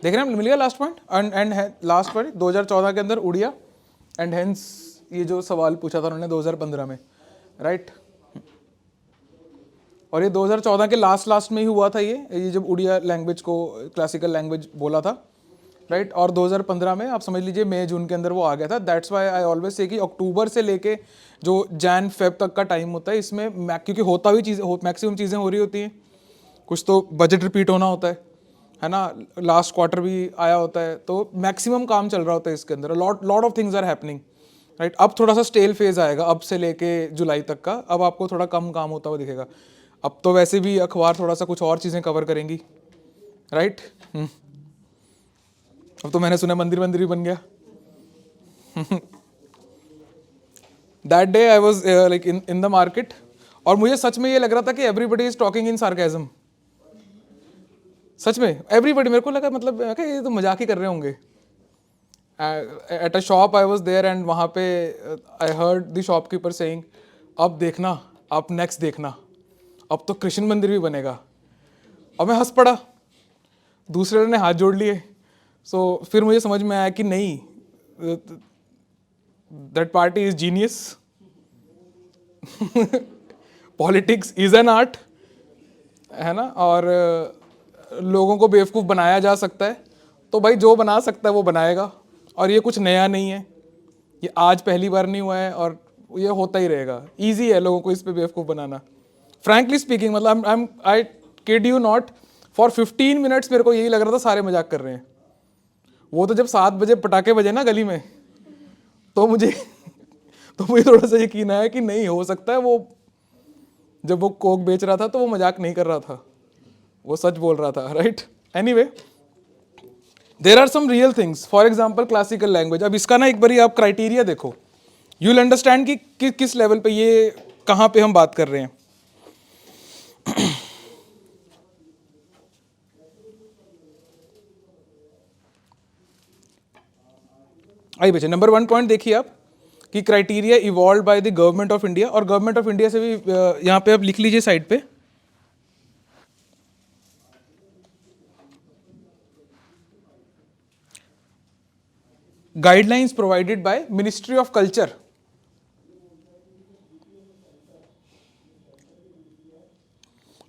देख रहे हैं, मिल गया last point. And last point 2014 के अंदर उड़िया, एंड हेंस ये जो सवाल पूछा था उन्होंने 2015 में, राइट। और ये 2014 के लास्ट में ही हुआ था ये जब उड़िया लैंग्वेज को क्लासिकल लैंग्वेज बोला था, राइट। और 2015 में आप समझ लीजिए मई जून के अंदर वो आ गया था। That's why I always say कि अक्टूबर से लेके जो जैन फेब तक का टाइम होता है, इसमें क्योंकि होता भी मैक्सिमम चीज़ें हो रही होती हैं। कुछ तो बजट रिपीट होना होता है ना, लास्ट क्वार्टर भी आया होता है, तो मैक्सिमम काम चल रहा होता है इसके अंदर। Lot of things are happening, right. अब थोड़ा सा स्टेल फेज आएगा अब से लेके जुलाई तक का, अब आपको थोड़ा कम काम होता हुआ दिखेगा। अब तो वैसे भी अखबार थोड़ा सा कुछ और चीज़ें कवर करेंगी, राइट। अब तो मैंने सुना मंदिर भी बन गया। That day I was like in the market, और मुझे सच में ये लग रहा था कि everybody is talking in sarcasm. सच में एवरीबडी, मेरे को लगा मतलब कि ये तो मजाक ही कर रहे होंगे। At a shop I was there, and वहाँ पे I heard the shopkeeper saying, अब देखना, अब नेक्स्ट देखना, अब तो कृष्ण मंदिर भी बनेगा। और मैं हंस पड़ा, दूसरे ने हाथ जोड़ लिए। सो फिर मुझे समझ में आया कि नहीं, that party is genius. Politics is an art, है ना। और लोगों को बेवकूफ़ बनाया जा सकता है, तो भाई जो बना सकता है वो बनाएगा। और ये कुछ नया नहीं है, ये आज पहली बार नहीं हुआ है, और ये होता ही रहेगा। ईजी है लोगों को इस पे बेवकूफ़ बनाना। फ्रैंकली स्पीकिंग, मतलब I kid you not, for 15 minutes मेरे को यही लग रहा था सारे मजाक कर रहे हैं। वो तो जब 7 बजे पटाखे बजे ना गली में, तो मुझे थोड़ा सा यकीन आया कि नहीं हो सकता है वो, जब वो कोक बेच रहा था तो वो मजाक नहीं कर रहा था, वो सच बोल रहा था, right. Anyway, there are some real things, for example classical language. अब इसका ना एक बारी आप क्राइटेरिया देखो, यू विल अंडरस्टैंड कि किस लेवल पे ये, कहाँ पे हम बात कर रहे हैं। आइए बच्चे, नंबर 1 पॉइंट देखिए आप, कि criteria evolve by the government of India. और गवर्नमेंट ऑफ इंडिया से भी यहाँ पे आप लिख लीजिए साइड पे, guidelines provided by ministry of culture.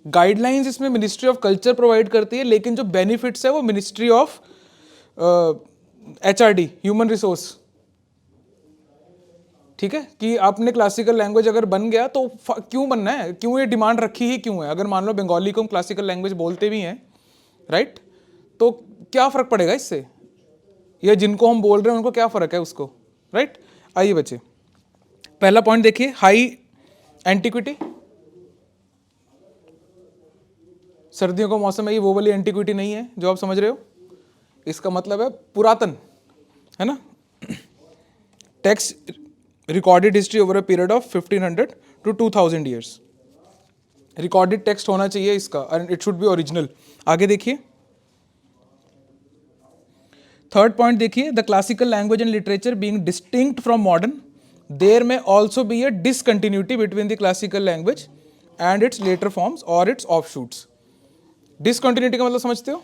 Guidelines इसमें मिनिस्ट्री ऑफ कल्चर प्रोवाइड करती है, लेकिन जो बेनिफिट्स है वो ministry of HRD, human resource. ठीक है, कि आपने क्लासिकल लैंग्वेज अगर बन गया तो क्यों बनना है, क्यों ये डिमांड रखी ही क्यों है। अगर मान लो बंगाली को हम क्लासिकल लैंग्वेज बोलते भी हैं, राइट, तो क्या फ़र्क पड़ेगा इससे, या जिनको हम बोल रहे हैं उनको क्या फ़र्क है उसको, राइट। आइए बच्चे, पहला पॉइंट देखिए, हाई एंटिक्विटी। सर्दियों का मौसम है, ये वो वाली एंटिक्विटी नहीं है जो आप समझ रहे हो। इसका मतलब है पुरातन, है ना। Text recorded history over a period of 1500 to 2000 years. Recorded text होना चाहिए इसका and it should be original. आगे देखिए, थर्ड पॉइंट देखिए, the classical language and literature being distinct from modern, there में also be a discontinuity between the classical language and its later forms और its offshoots. Discontinuity का मतलब समझते हो?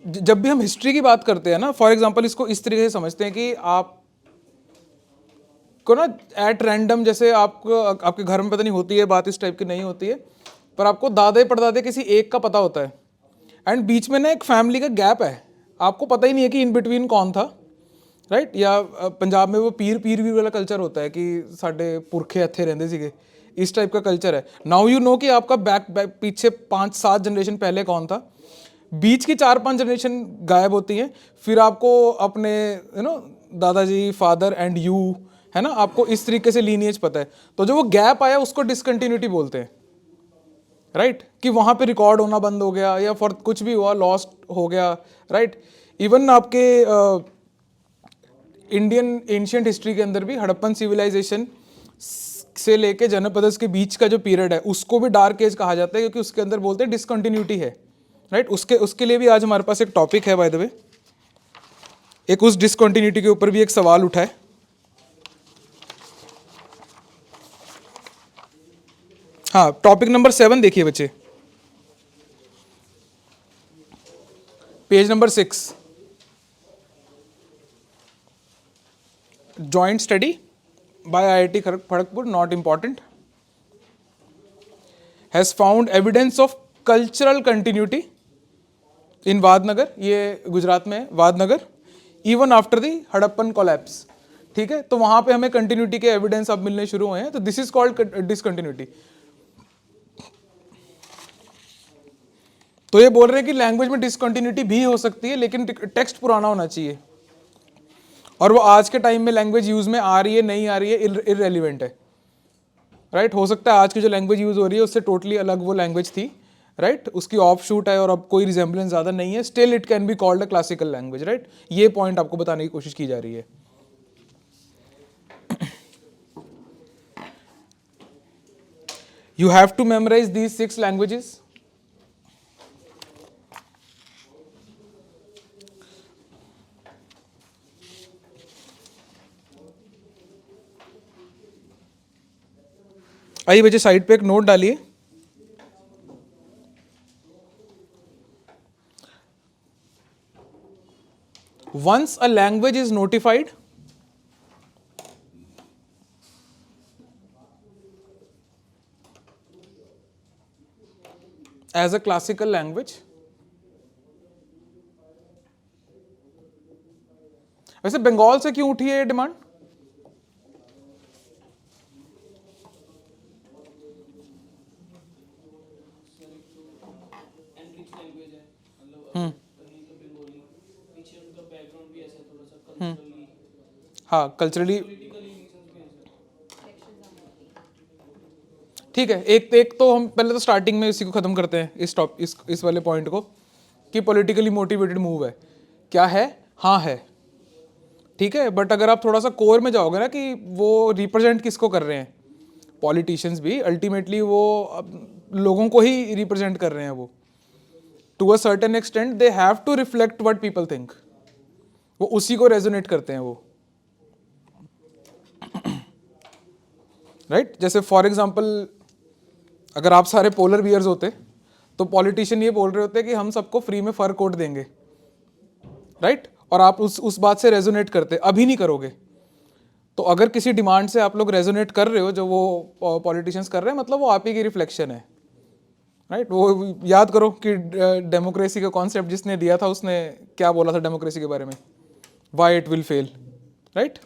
जब भी हम हिस्ट्री की बात करते हैं ना, फॉर एग्जांपल इसको इस तरीके से समझते हैं कि आप को ना एट रैंडम, जैसे आपको आपके घर में पता नहीं होती है बात इस टाइप की नहीं होती है, पर आपको दादे परदादे किसी एक का पता होता है एंड बीच में ना एक फैमिली का गैप है, आपको पता ही नहीं है कि इन बिटवीन कौन था, राइट? या पंजाब में वो पीर पीर वीर वाला कल्चर होता है कि साढ़े पुरखे इत्थे रहंदे सीगे, इस टाइप का कल्चर है। नाउ यू नो कि आपका बैक पीछे 5-7 जनरेशन पहले कौन था, बीच की 4-5 जनरेशन गायब होती हैं, फिर आपको अपने दादाजी, फादर एंड यू, है ना, आपको इस तरीके से लीनिएज पता है। तो जो वो गैप आया उसको डिसकंटिन्यूटी बोलते हैं, राइट? कि वहाँ पे रिकॉर्ड होना बंद हो गया या फॉर कुछ भी हुआ, लॉस्ट हो गया, राइट? इवन आपके इंडियन एंशियंट हिस्ट्री के अंदर भी हड़प्पन सिविलाइजेशन से लेके जनपदस के बीच का जो पीरियड है उसको भी डार्क एज कहा जाता है, क्योंकि उसके अंदर बोलते हैं डिसकंटिन्यूटी है, राइट? उसके लिए भी आज हमारे पास एक टॉपिक है बाय द वे, एक उस डिसकंटिन्यूटी के ऊपर भी एक सवाल उठा है। हाँ, टॉपिक नंबर 7 देखिए बच्चे, page number 6, joint study by IIT Kharagpur, not important, has found evidence of cultural continuity in Vadnagar, ये गुजरात में है Vadnagar, even after the Harappan collapse, ठीक है? तो वहाँ पे हमें कंटिन्यूटी के एविडेंस अब मिलने शुरू हुए हैं, तो दिस इज कॉल्ड डिसकंटिन्यूटी। तो ये बोल रहे हैं कि लैंग्वेज में डिसकंटिन्यूटी भी हो सकती है, लेकिन टेक्स्ट पुराना होना चाहिए, और वो आज के टाइम में लैंग्वेज यूज में आ रही है नहीं आ रही है इररेलेवेंट है, राइट? हो सकता है आज की जो लैंग्वेज यूज हो रही है उससे टोटली अलग वो लैंग्वेज थी, राइट? उसकी ऑफ शूट है और अब कोई रिजेंबलेंस ज़्यादा नहीं है, still it can be called a classical language, right? ये पॉइंट आपको बताने की कोशिश की जा रही है। You have to memorise these 6 languages. आइए बच्चे साइड पे एक नोट डालिए, once a language is notified as a classical language, वैसे बंगाल से क्यों उठी है ये डिमांड? हाँ, कल्चरली ठीक है। एक तो हम पहले तो स्टार्टिंग में इसी को खत्म करते हैं, इस वाले पॉइंट को, कि पॉलिटिकली मोटिवेटेड मूव है। क्या है? हाँ है, ठीक है। बट अगर आप थोड़ा सा कोर में जाओगे ना कि वो रिप्रेजेंट किसको कर रहे हैं, पॉलिटिशियंस भी अल्टीमेटली वो लोगों को ही रिप्रेजेंट कर रहे हैं। वो to a certain extent they have to reflect what people think, वो उसी को रेजोनेट करते हैं वो, राइट? जैसे फॉर एग्जांपल अगर आप सारे पोलर बियर्स होते तो पॉलिटिशियन ये बोल रहे होते कि हम सबको फ्री में फर कोट देंगे, राइट? और आप उस बात से रेजोनेट करते, अभी नहीं करोगे। तो अगर किसी डिमांड से आप लोग रेजोनेट कर रहे हो जो वो पॉलिटिशियंस कर रहे हैं, मतलब वो आप ही की रिफ्लेक्शन है, राइट? वो याद करो कि डेमोक्रेसी का कॉन्सेप्ट जिसने दिया था उसने क्या बोला था डेमोक्रेसी के बारे में, why it will fail, right?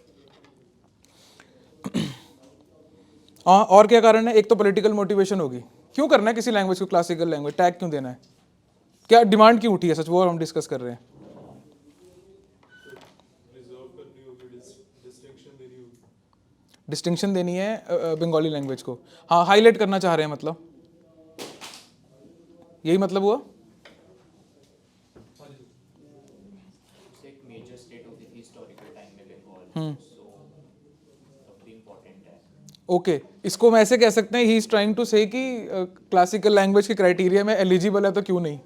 और क्या कारण है? एक तो पॉलिटिकल मोटिवेशन होगी, क्यों करना है किसी लैंग्वेज को क्लासिकल लैंग्वेज, टैग क्यों देना है, क्या डिमांड क्यों उठी है, सच वो हम डिस्कस कर रहे हैं। डिस्टिंक्शन देनी है बंगाली लैंग्वेज को, हाँ, हाईलाइट करना चाह रहे हैं, मतलब यही मतलब हुआ। एक major state of the historical time में हम्म। बंगाल, सो तब भी इम्पोर्टेंट है। ओके, इसको हम ऐसे कह सकते हैं, ही इज ट्राइंग टू से कि क्लासिकल लैंग्वेज के क्राइटेरिया में एलिजिबल है तो क्यों नहीं।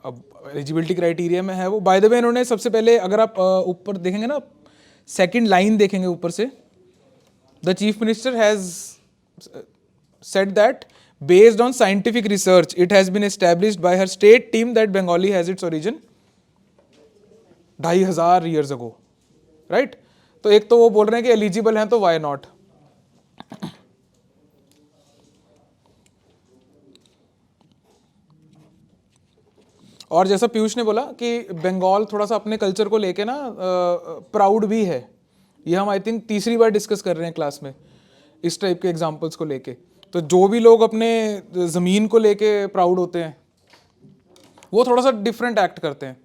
अब एलिजिबिलिटी क्राइटेरिया में है वो। बाय द वे इन्होंने सबसे पहले, अगर आप ऊपर देखेंगे ना, सेकंड लाइन देखेंगे ऊपर से, the chief minister has said that based on scientific research it has been established by her state team that Bengali has its origin 2500 years ago, right? तो एक तो वो बोल रहे हैं कि एलिजिबल हैं तो वाई नॉट। और जैसा पीयूष ने बोला कि बंगाल थोड़ा सा अपने कल्चर को लेके ना प्राउड भी है। ये हम आई थिंक तीसरी बार डिस्कस कर रहे हैं क्लास में इस टाइप के एग्जांपल्स को लेके। तो जो भी लोग अपने ज़मीन को लेके प्राउड होते हैं वो थोड़ा सा डिफरेंट एक्ट करते हैं।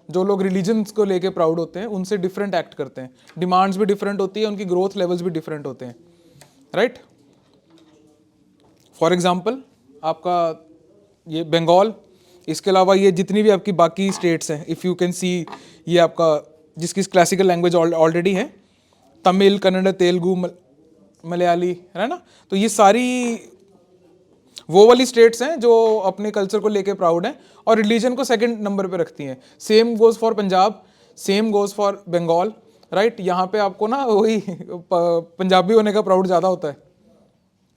जो लोग रिलीजन्स को लेके प्राउड होते हैं उनसे डिफरेंट एक्ट करते हैं। डिमांड्स भी डिफरेंट होती है, उनकी ग्रोथ लेवल्स भी डिफरेंट होते हैं, राइट? फॉर एग्जाम्पल आपका ये बंगाल, इसके अलावा ये जितनी भी आपकी बाकी स्टेट्स हैं, इफ़ यू कैन सी, ये आपका जिसकी क्लासिकल लैंग्वेज ऑलरेडी है, तमिल, कन्नड़, तेलुगु, मलयाली, है ना? तो ये सारी वो वाली स्टेट्स हैं जो अपने कल्चर को लेके प्राउड हैं और रिलीजन को सेकंड नंबर पे रखती हैं। Same goes for Punjab, same goes for Bengal, right? यहाँ पे आपको ना वही पंजाबी होने का प्राउड ज़्यादा होता है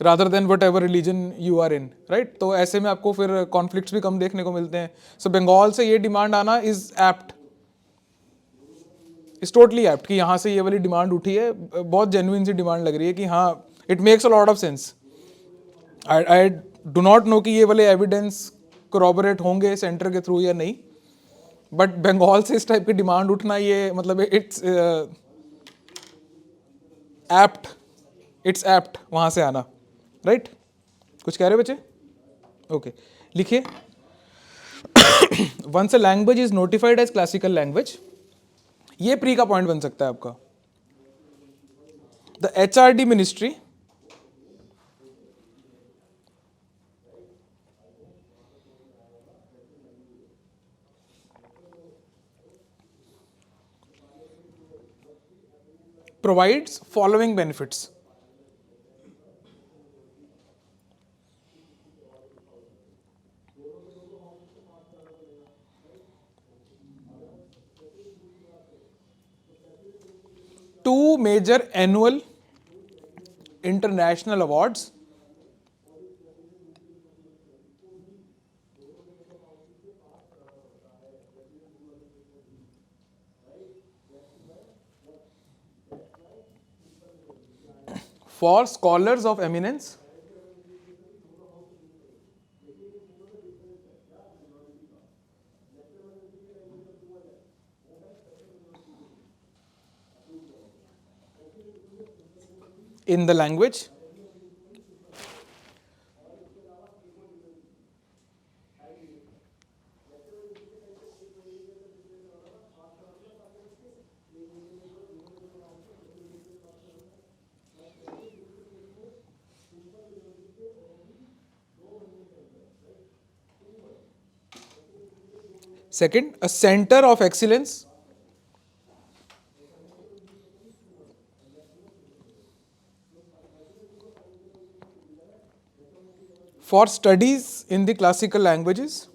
rather than whatever religion you are in, right? तो ऐसे में आपको फिर कॉन्फ्लिक्ट्स भी कम देखने को मिलते हैं। सो बंगाल से ये डिमांड आना is apt, is totally apt कि यहाँ से ये वाली डिमांड उठी है, बहुत जेन्युइन सी डिमांड लग रही है कि हाँ, it makes a lot of sense. I do not know कि ये वाले एविडेंस corroborate होंगे सेंटर के थ्रू या नहीं, बट बंगाल से इस टाइप की डिमांड उठना, ये मतलब इट्स एप्ट, इट्स एप्ट वहाँ से आना, राइट? कुछ कह रहे बच्चे? ओके, लिखिए। Once a language is notified as classical language, ये प्री का पॉइंट बन सकता है आपका। The HRD ministry provides following benefits. Two major annual international awards, for scholars of eminence, in the language, second, a center of excellence for studies in the classical languages,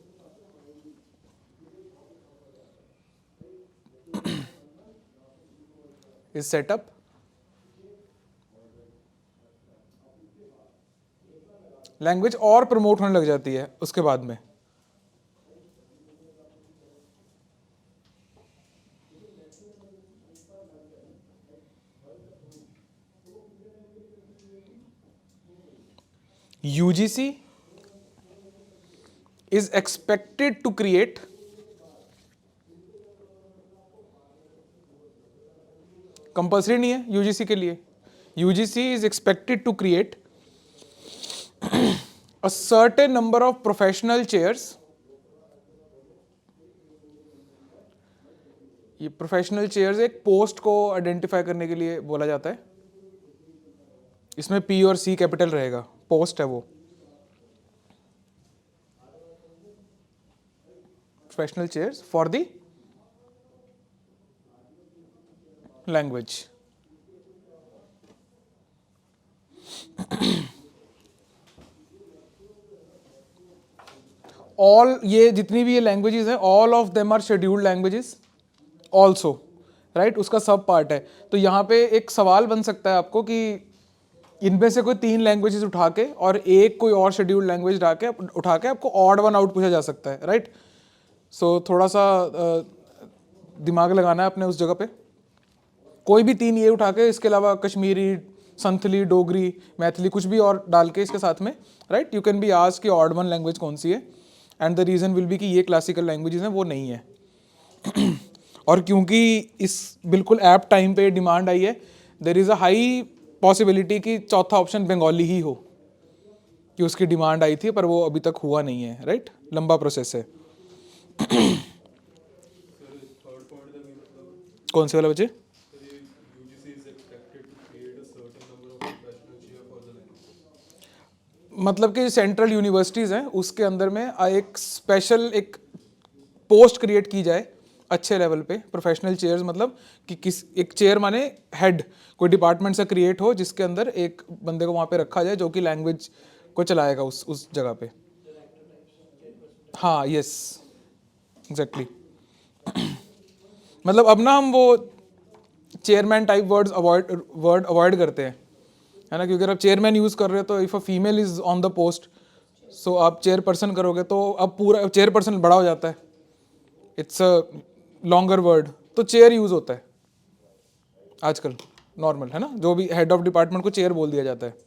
is set up. Language और promote होने लग जाती है उसके बाद में। UGC is expected to create compulsory नहीं है यूजीसी के लिए, UGC is expected to create a certain number of professional chairs, ये प्रोफेशनल चेयर्स एक पोस्ट को आइडेंटिफाई करने के लिए बोला जाता है, इसमें P और C कैपिटल रहेगा, पोस्ट है वो, professional chairs for the language. All ये जितनी भी ये लैंग्वेजेस हैं, all of them are scheduled languages also, right, उसका सब पार्ट है. तो यहाँ पे एक सवाल बन सकता है आपको कि इनमें से कोई 3 लैंग्वेजेस उठा के और एक कोई और शेड्यूल्ड लैंग्वेज उठा के आपको ऑड वन आउट पूछा जा सकता है, राइट. सो थोड़ा सा दिमाग लगाना है अपने उस जगह पे. कोई भी 3 ये उठा के, इसके अलावा कश्मीरी, संथली, डोगरी, मैथिली कुछ भी और डाल के इसके साथ में, right, you can be asked कि ऑड वन लैंग्वेज कौन सी है, and the reason will be कि ये क्लासिकल लैंग्वेजेस हैं, वो नहीं है. और क्योंकि इस बिल्कुल ऐप टाइम पे डिमांड आई है, there is a high possibility कि चौथा ऑप्शन बंगाली ही हो, कि उसकी डिमांड आई थी पर वो अभी तक हुआ नहीं है, राइट. लंबा प्रोसेस है. कौन से वाला बच्चे? मतलब कि सेंट्रल यूनिवर्सिटीज़ हैं उसके अंदर में एक स्पेशल एक पोस्ट क्रिएट की जाए अच्छे लेवल पे, प्रोफेशनल चेयर्स, मतलब कि किस एक चेयर माने हेड, कोई डिपार्टमेंट से क्रिएट हो जिसके अंदर एक बंदे को वहाँ पे रखा जाए जो कि लैंग्वेज को चलाएगा उस जगह पे. हाँ, यस, एग्जैक्टली. मतलब अब ना हम वो चेयरमैन टाइप वर्ड अवॉइड करते हैं, है ना, क्योंकि अगर आप चेयरमैन यूज़ कर रहे हो तो if a female is on the post, so आप चेयरपर्सन करोगे तो अब पूरा चेयरपर्सन बड़ा हो जाता है, इट्स अ लॉन्गर वर्ड, तो चेयर यूज़ होता है आजकल नॉर्मल, है ना, जो भी हेड ऑफ डिपार्टमेंट को चेयर बोल दिया जाता है.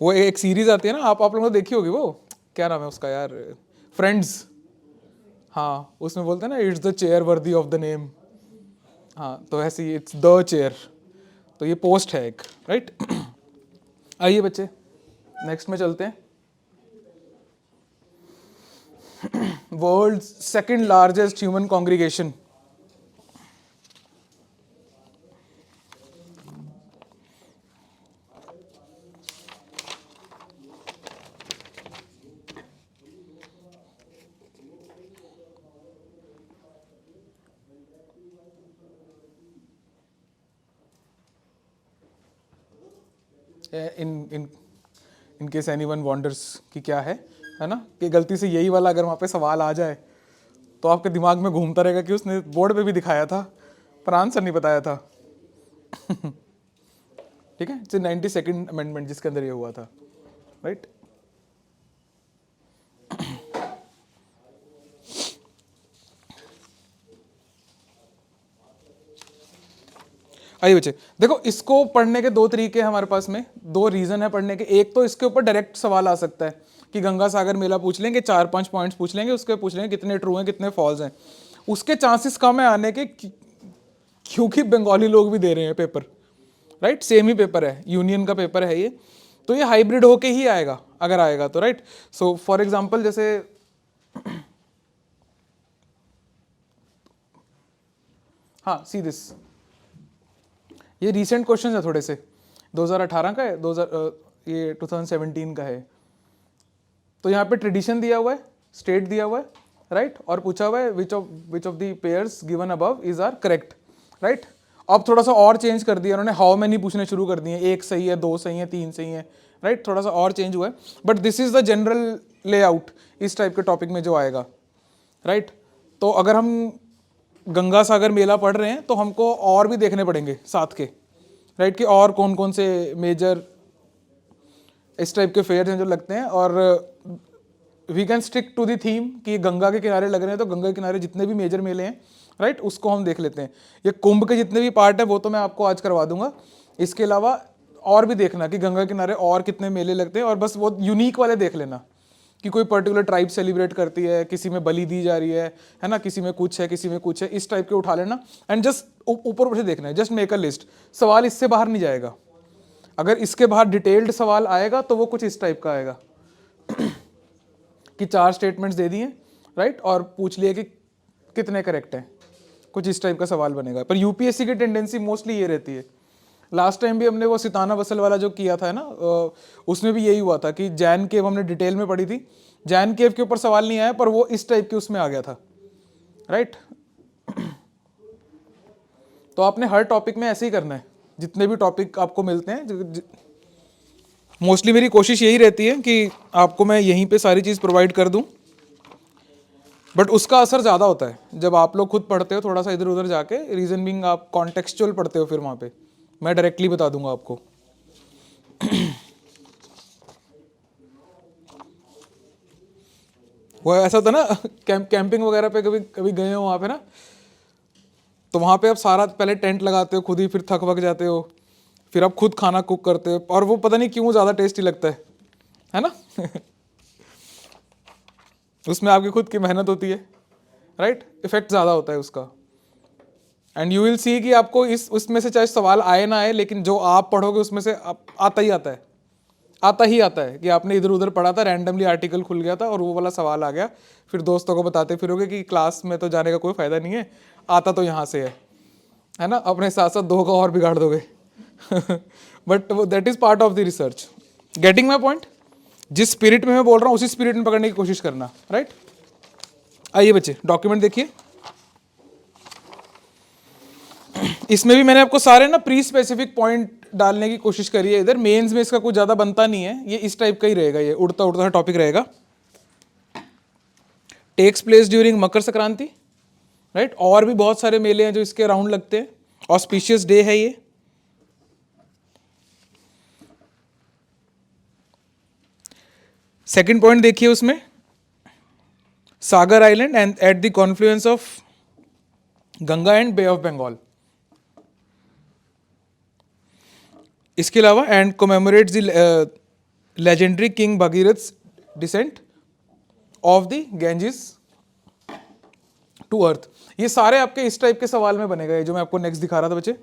वो एक सीरीज आती है ना, आप लोगों ने देखी होगी, वो क्या नाम है उसका यार, फ्रेंड्स. हाँ, उसमें बोलते हैं ना, it's the chair worthy of the name. हाँ, तो ऐसे ही इट्स द चेयर, तो ये पोस्ट है एक, राइट. आइए बच्चे, नेक्स्ट में चलते हैं. World second largest human congregation. In case anyone wonders कि क्या है ना, कि गलती से यही वाला अगर वहाँ पे सवाल आ जाए तो आपके दिमाग में घूमता रहेगा कि उसने बोर्ड पे भी दिखाया था पर आंसर नहीं बताया था. ठीक है, इट्स 92nd अमेंडमेंट जिसके अंदर ये हुआ था, राइट. आइए बच्चे, देखो इसको पढ़ने के 2 तरीके हैं हमारे पास में, 2 रीज़न है पढ़ने के. एक तो इसके ऊपर डायरेक्ट सवाल आ सकता है कि गंगा सागर मेला पूछ लेंगे, 4-5 पॉइंट्स पूछ लेंगे, उसके पूछ लेंगे कितने ट्रू हैं कितने फॉल्स हैं. उसके चांसेस कम है आने के क्योंकि बंगाली लोग भी दे रहे हैं पेपर, राइट. सेम ही पेपर है, यूनियन का पेपर है ये, तो ये हाइब्रिड होके ही आएगा अगर आएगा तो, राइट. सो फॉर एग्जाम्पल जैसे हाँ, सी दिस, ये रीसेंट क्वेश्चन है थोड़े से, 2018 का है, ये 2017 का है. तो यहाँ पे ट्रेडिशन दिया हुआ है, स्टेट दिया हुआ है, राइट, और पूछा हुआ है which of the pairs given above is are correct, right. अब थोड़ा सा और चेंज कर दिया उन्होंने, हाउ मैनी पूछने शुरू कर दिए, 1 सही है, 2 सही है, 3 सही है, राइट. थोड़ा सा और चेंज हुआ है, but this is the general layout इस टाइप के टॉपिक में जो आएगा, राइट. तो अगर हम गंगा सागर मेला पढ़ रहे हैं तो हमको और भी देखने पड़ेंगे साथ के, राइट, कि और कौन कौन से मेजर इस टाइप के फेयर हैं जो लगते हैं. और we can stick to the theme कि गंगा के किनारे लग रहे हैं तो गंगा के किनारे जितने भी मेजर मेले हैं, राइट, उसको हम देख लेते हैं. ये कुंभ के जितने भी पार्ट है वो तो मैं आपको आज करवा दूंगा, इसके अलावा और भी देखना कि गंगा के किनारे और कितने मेले लगते हैं, और बस वो यूनिक वाले देख लेना कि कोई पर्टिकुलर ट्राइब सेलिब्रेट करती है, किसी में बलि दी जा रही है ना, किसी में कुछ है, किसी में कुछ है, इस टाइप के उठा लेना एंड जस्ट ऊपर से देखना है, जस्ट मेक अ लिस्ट. सवाल इससे बाहर नहीं जाएगा, अगर इसके बाहर डिटेल्ड सवाल आएगा तो वो कुछ इस टाइप का आएगा कि 4 स्टेटमेंट्स दे दिए, राइट, और पूछ लिए कि कितने करेक्ट हैं, कुछ इस टाइप का सवाल बनेगा. पर यूपीएससी की टेंडेंसी मोस्टली ये रहती है लास्ट टाइम भी हमने वो सिताना वसल वाला जो किया था ना, उसमें भी यही हुआ था कि जैन केव हमने डिटेल में पढ़ी थी, जैन केव के ऊपर सवाल नहीं आया पर वो इस टाइप के उसमें आ गया था, राइट। तो आपने हर टॉपिक में ऐसे ही करना है, जितने भी टॉपिक आपको मिलते हैं। मोस्टली मेरी कोशिश यही रहती है कि आपको मैं यहीं पे सारी चीज़ प्रोवाइड कर दूं, बट उसका असर ज़्यादा होता है जब आप लोग खुद पढ़ते हो थोड़ा सा इधर उधर जाके, रीजन बिंग आप कॉन्टेक्सचुअल पढ़ते हो, फिर वहाँ पे मैं डायरेक्टली बता दूंगा आपको। वो ऐसा था ना, कैंपिंग वगैरह पे कभी कभी गए हो वहाँ पे ना, तो वहाँ पे आप सारा पहले टेंट लगाते हो खुद ही, फिर थक वक जाते हो, फिर आप खुद खाना कुक करते हो, और वो पता नहीं क्यों ज़्यादा टेस्टी लगता है ना। उसमें आपकी खुद की मेहनत होती है, राइट, इफेक्ट ज़्यादा होता है उसका। एंड यू विल सी कि आपको इस उसमें से चाहे सवाल आए ना आए, लेकिन जो आप पढ़ोगे उसमें से आता ही आता है, आता ही आता है कि आपने इधर उधर पढ़ा था, रैंडमली आर्टिकल खुल गया था और वो वाला सवाल आ गया, फिर दोस्तों को बताते फिरोगे कि क्लास में तो जाने का कोई फायदा नहीं है, आता तो यहाँ से है ना, अपने साथ साथ दो का और बिगाड़ दोगे। But that is part of the research. Getting my point? जिस स्पिरिट में मैं बोल रहा हूँ उसी स्पिरिट में पकड़ने की कोशिश करना, राइट। आइए बच्चे, डॉक्यूमेंट देखिए। इसमें भी मैंने आपको सारे ना प्री स्पेसिफिक पॉइंट डालने की कोशिश करी है। इधर मेंस में इसका कुछ ज़्यादा बनता नहीं है, ये इस टाइप का ही रहेगा, ये उड़ता उड़ता टॉपिक रहेगा। Takes place during Makar Sankranti, right. और भी बहुत सारे मेले हैं जो इसके अराउंड लगते हैं, ऑस्पिशियस डे है ये। सेकंड पॉइंट देखिए उसमें, Sagar island and at the confluence of Ganga and bay of Bengal. इसके अलावा and commemorates the legendary king Bhagiratha descent of the Ganges to earth. ये सारे आपके इस टाइप के सवाल में बने गए जो मैं आपको नेक्स्ट दिखा रहा था बच्चे।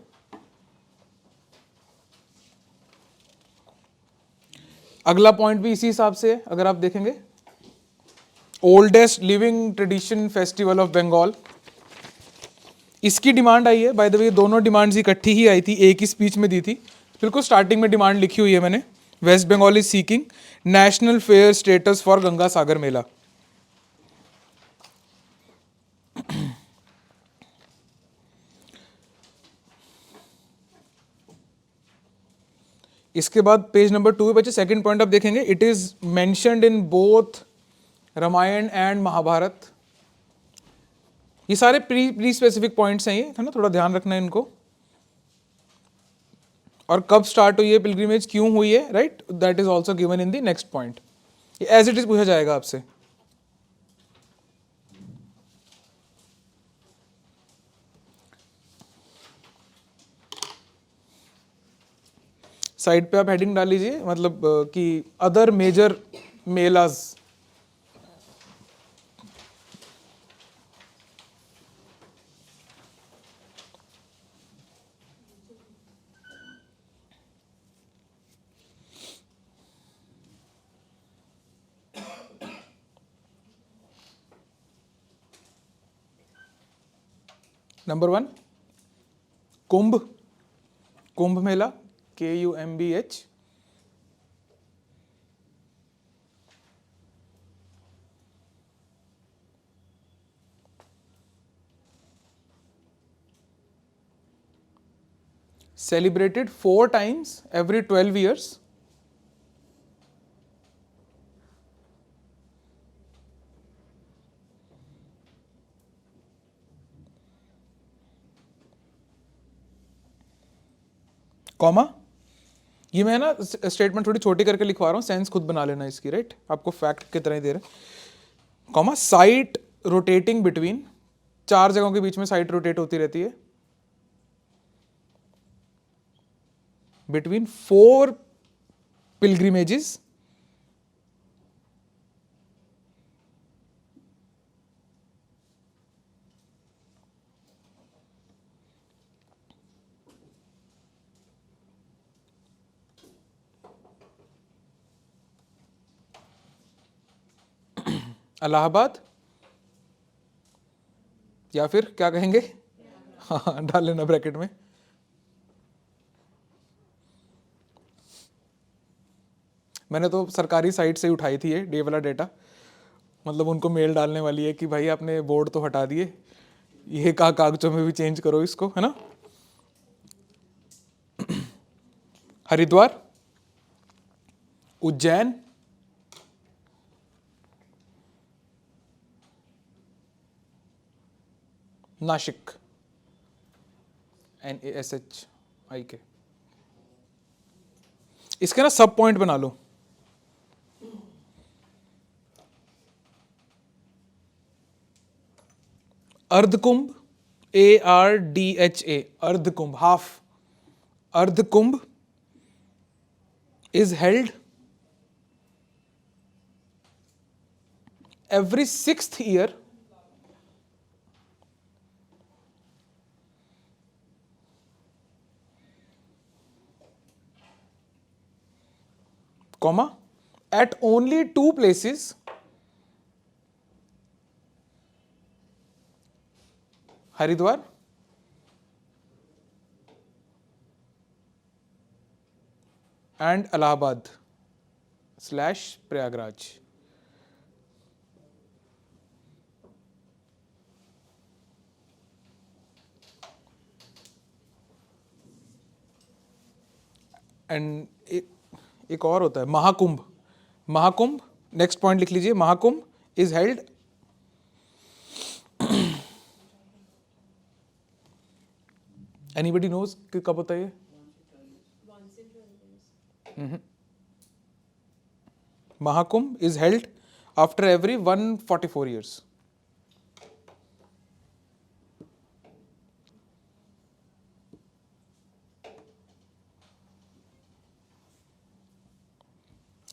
अगला पॉइंट भी इसी हिसाब से है, अगर आप देखेंगे, oldest living tradition festival of Bengal, इसकी डिमांड आई है। बाय द वे दोनों डिमांड्स इकट्ठी ही आई थी, एक ही स्पीच में दी थी, बिल्कुल स्टार्टिंग में डिमांड लिखी हुई है मैंने। West Bengal is seeking national fair status for Ganga Sagar Mela. इसके बाद पेज नंबर 2 पे बच्चे सेकंड पॉइंट आप देखेंगे, it is mentioned in both Ramayana and Mahabharata. ये सारे प्री स्पेसिफिक पॉइंट्स हैं, ये है ना, थोड़ा ध्यान रखना है इनको। और कब स्टार्ट हुई है पिलग्रिमेज, क्यों हुई है, right, that is also given in the next point. As it is पूछा जाएगा आपसे। साइड पे आप हेडिंग डाल लीजिए, मतलब कि अदर मेजर मेलाज। नंबर 1 कुंभ, Kumbh Mela, KUMBH। celebrated 4 times every 12 years. Comma, ये मैं ना स्टेटमेंट थोड़ी छोटी करके लिखवा रहा हूँ, सेंस खुद बना लेना इसकी, राइट, आपको फैक्ट की तरह ही दे रहे। कॉमा, साइट रोटेटिंग बिटवीन, 4 जगहों के बीच में साइट रोटेट होती रहती है, बिटवीन 4 पिलग्रिमेजेस इलाहाबाद, या फिर क्या कहेंगे, हाँ डाल लेना ब्रैकेट में, मैंने तो सरकारी साइट से ही उठाई थी ये वाला डेटा, मतलब उनको मेल डालने वाली है कि भाई आपने बोर्ड तो हटा दिए, ये कागजों में भी चेंज करो इसको, है ना। हरिद्वार, उज्जैन, नासिक, NASHIK। इसके ना सब पॉइंट बना लो। Ardhkumbh, ARDHA, Ardhkumbh, half. Ardhkumbh is held every 6th year comma at only 2 places Haridwar and Allahabad / Prayagraj. And एक और होता है महाकुंभ। महाकुंभ, नेक्स्ट पॉइंट लिख लीजिए, Mahakumbh is held anybody knows कि कब होता है ये? Mahakumbh is held after every 144 years.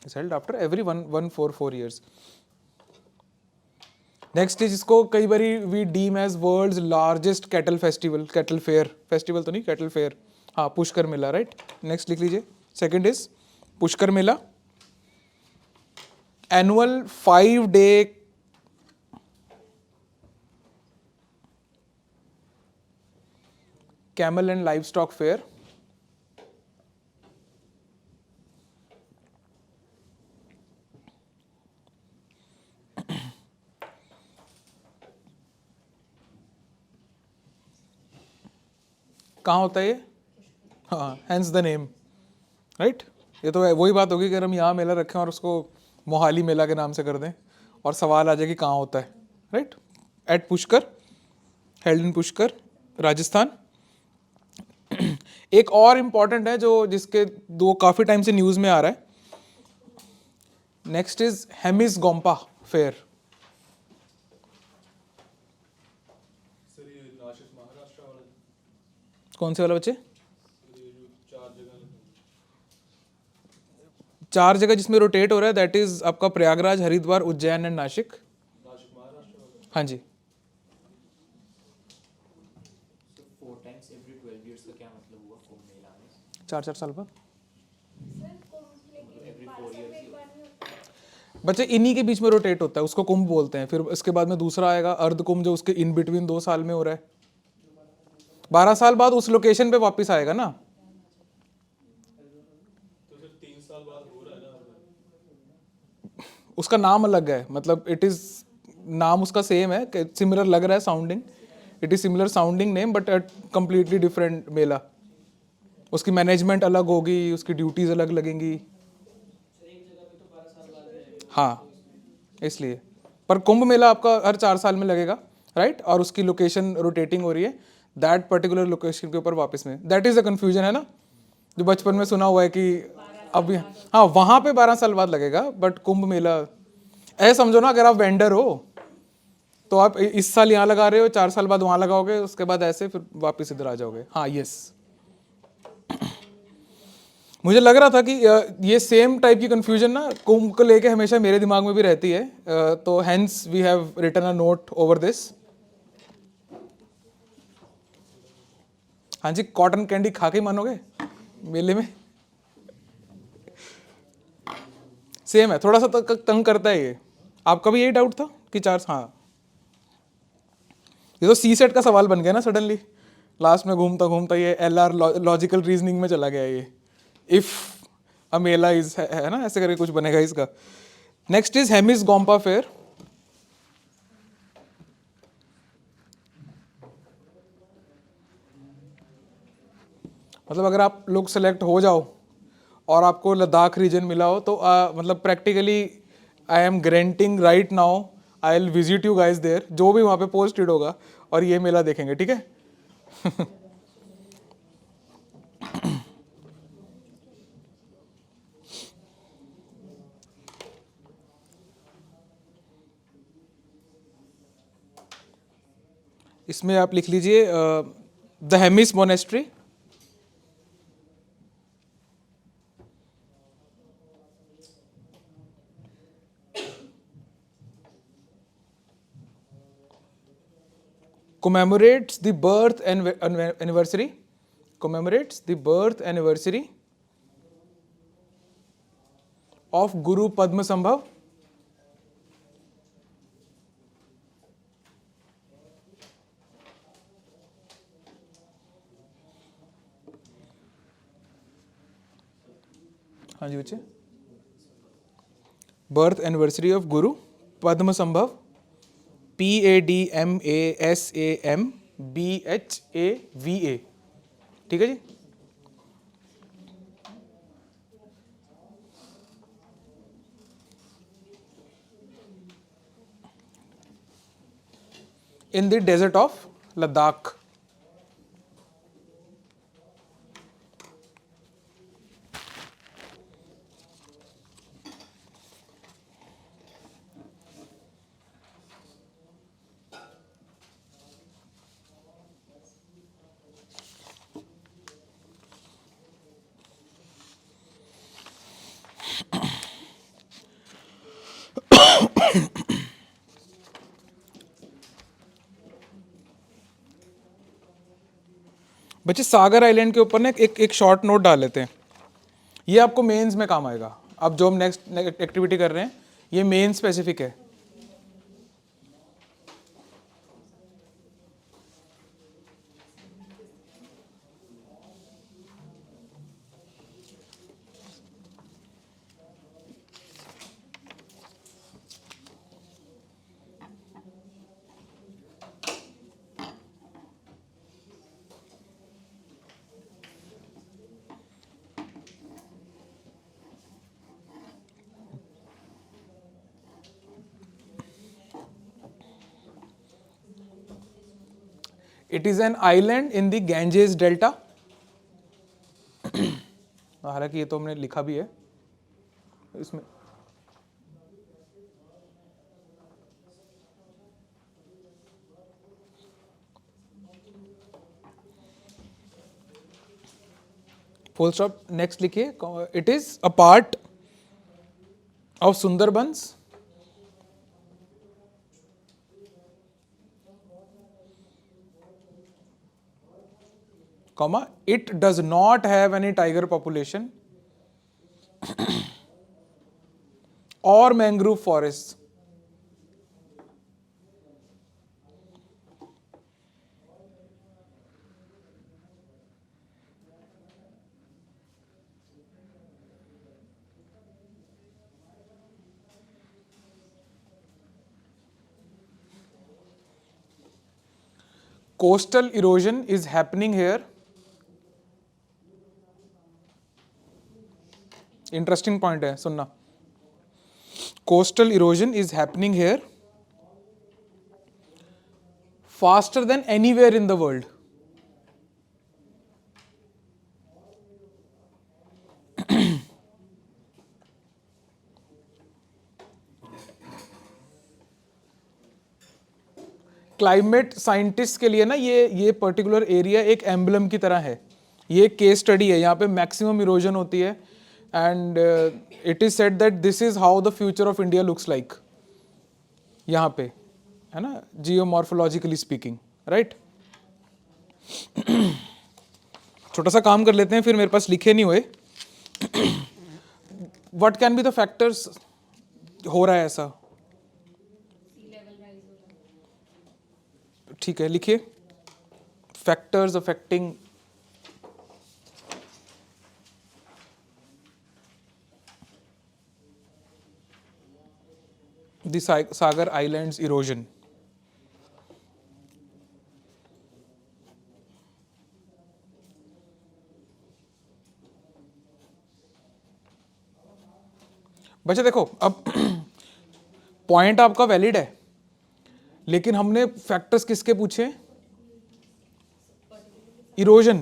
Is held after every 144 years. Next is इसको कई बारी we deem as world's largest cattle festival, cattle fair, festival तो नहीं, कैटल फेयर, हाँ, पुष्कर मेला, राइट। नेक्स्ट लिख लीजिए, second is Pushkar Mela, annual 5-day camel and live stock fair. कहाँ होता है ये? हाँ, हैंस द नेम, राइट। ये तो वही बात होगी कि अगर हम यहाँ मेला रखें और उसको मोहाली मेला के नाम से कर दें और सवाल आ जाए कि कहाँ होता है, right. At Pushkar, held in Pushkar, Rajasthan. एक और इम्पॉर्टेंट है जो जिसके दो काफ़ी टाइम से न्यूज़ में आ रहा है, next is Hemis Gompa fair. कौन से वाला बच्चे? 4 जगह जिसमें रोटेट हो रहा है, दैट इज आपका प्रयागराज, हरिद्वार, उज्जैन एंड नासिक। हाँ जी। 4 times every 12 years का क्या मतलब हुआ कुंभ मेला में? 4 साल बाद every 4 years बच्चे इन्हीं के बीच में रोटेट होता है, उसको कुंभ बोलते हैं। फिर इसके बाद में दूसरा आएगा अर्ध कुंभ, जो उसके इन बिटवीन 2 साल में हो रहा है। 12 साल बाद उस लोकेशन पे वापस आएगा ना। तो फिर 3 साल बाद हो रहा है ना। उसका नाम अलग है, मतलब इट इज, नाम उसका सेम है, सिमिलर लग रहा है sounding, it is similar sounding name but completely different mela. उसकी मैनेजमेंट अलग होगी, उसकी ड्यूटीज अलग लगेंगी। हाँ, इसलिए। पर कुंभ मेला आपका हर 4 साल में लगेगा, राइट। और उसकी लोकेशन रोटेटिंग हो रही है दैट पर्टिकुलर लोकेशन के ऊपर वापस में। दैट इज अ कंफ्यूजन, है ना, जो बचपन में सुना हुआ है कि अभी, हाँ, वहां पे 12 साल बाद लगेगा, बट कुंभ मेला ऐसे समझो ना, अगर आप वेंडर हो तो आप इस साल यहाँ लगा रहे हो, 4 साल बाद वहां लगाओगे, उसके बाद ऐसे फिर वापस इधर आ जाओगे। हाँ, यस। मुझे लग रहा था कि ये सेम टाइप की कंफ्यूजन ना कुंभ को लेके हमेशा मेरे दिमाग में भी रहती है, तो hence we have written a note over this. हाँ जी, कॉटन कैंडी खा के ही मानोगे मेले में? सेम है, थोड़ा सा तंग करता है ये। आपका भी यही डाउट था कि 4? हाँ, ये तो सी सेट का सवाल बन गया ना सडनली, लास्ट में घूमता घूमता ये LR लॉजिकल रीजनिंग में चला गया ये। इफ अमेला इज है ना, ऐसे करके कुछ बनेगा इसका. Next is Hemis Gompa fair. मतलब अगर आप लोग सेलेक्ट हो जाओ और आपको लद्दाख रीजन मिला हो तो मतलब practically I am granting right now I will visit you guys there, जो भी वहाँ पे पोस्टेड होगा, और ये मेला देखेंगे, ठीक है. इसमें आप लिख लीजिए the Hemis monastery. commemorates the birth anniversary of Guru Padmasambhav. हाँ जी बच्चे, birth anniversary of Guru Padmasambhava, PADMASAMBHAVA, ठीक है जी. In the desert of Ladakh. बच्चे सागर आइलैंड के ऊपर ना एक शॉर्ट नोट डाल लेते हैं, ये आपको मेंस में काम आएगा. अब जो हम नेक्स्ट एक्टिविटी कर रहे हैं ये मेन स्पेसिफिक है. It is an island in the Ganges delta. हालांकि ये तो हमने लिखा भी है इसमें. Full stop. नेक्स्ट लिखिए, it is a part of Sundarbans comma, it does not have any tiger population or mangrove forests. Coastal erosion is happening here. Interesting point है, सुनना. Coastal erosion is happening here faster than anywhere in the world. Climate scientist के लिए ना ये particular area एक emblem की तरह है. ये केस स्टडी है, यहाँ पे मैक्सिमम इरोजन होती है. And it is said that this is how the future of India looks like. यहाँ पे है ना, geomorphologically speaking, right? छोटा सा काम कर लेते हैं, फिर मेरे पास लिखे नहीं हुए. What can be the factors हो रहा है ऐसा? ठीक है, लिखिए factors affecting the Sagar Islands erosion. बच्चे देखो, अब पॉइंट आपका वैलिड है, लेकिन हमने फैक्टर्स किसके पूछे? इरोजन।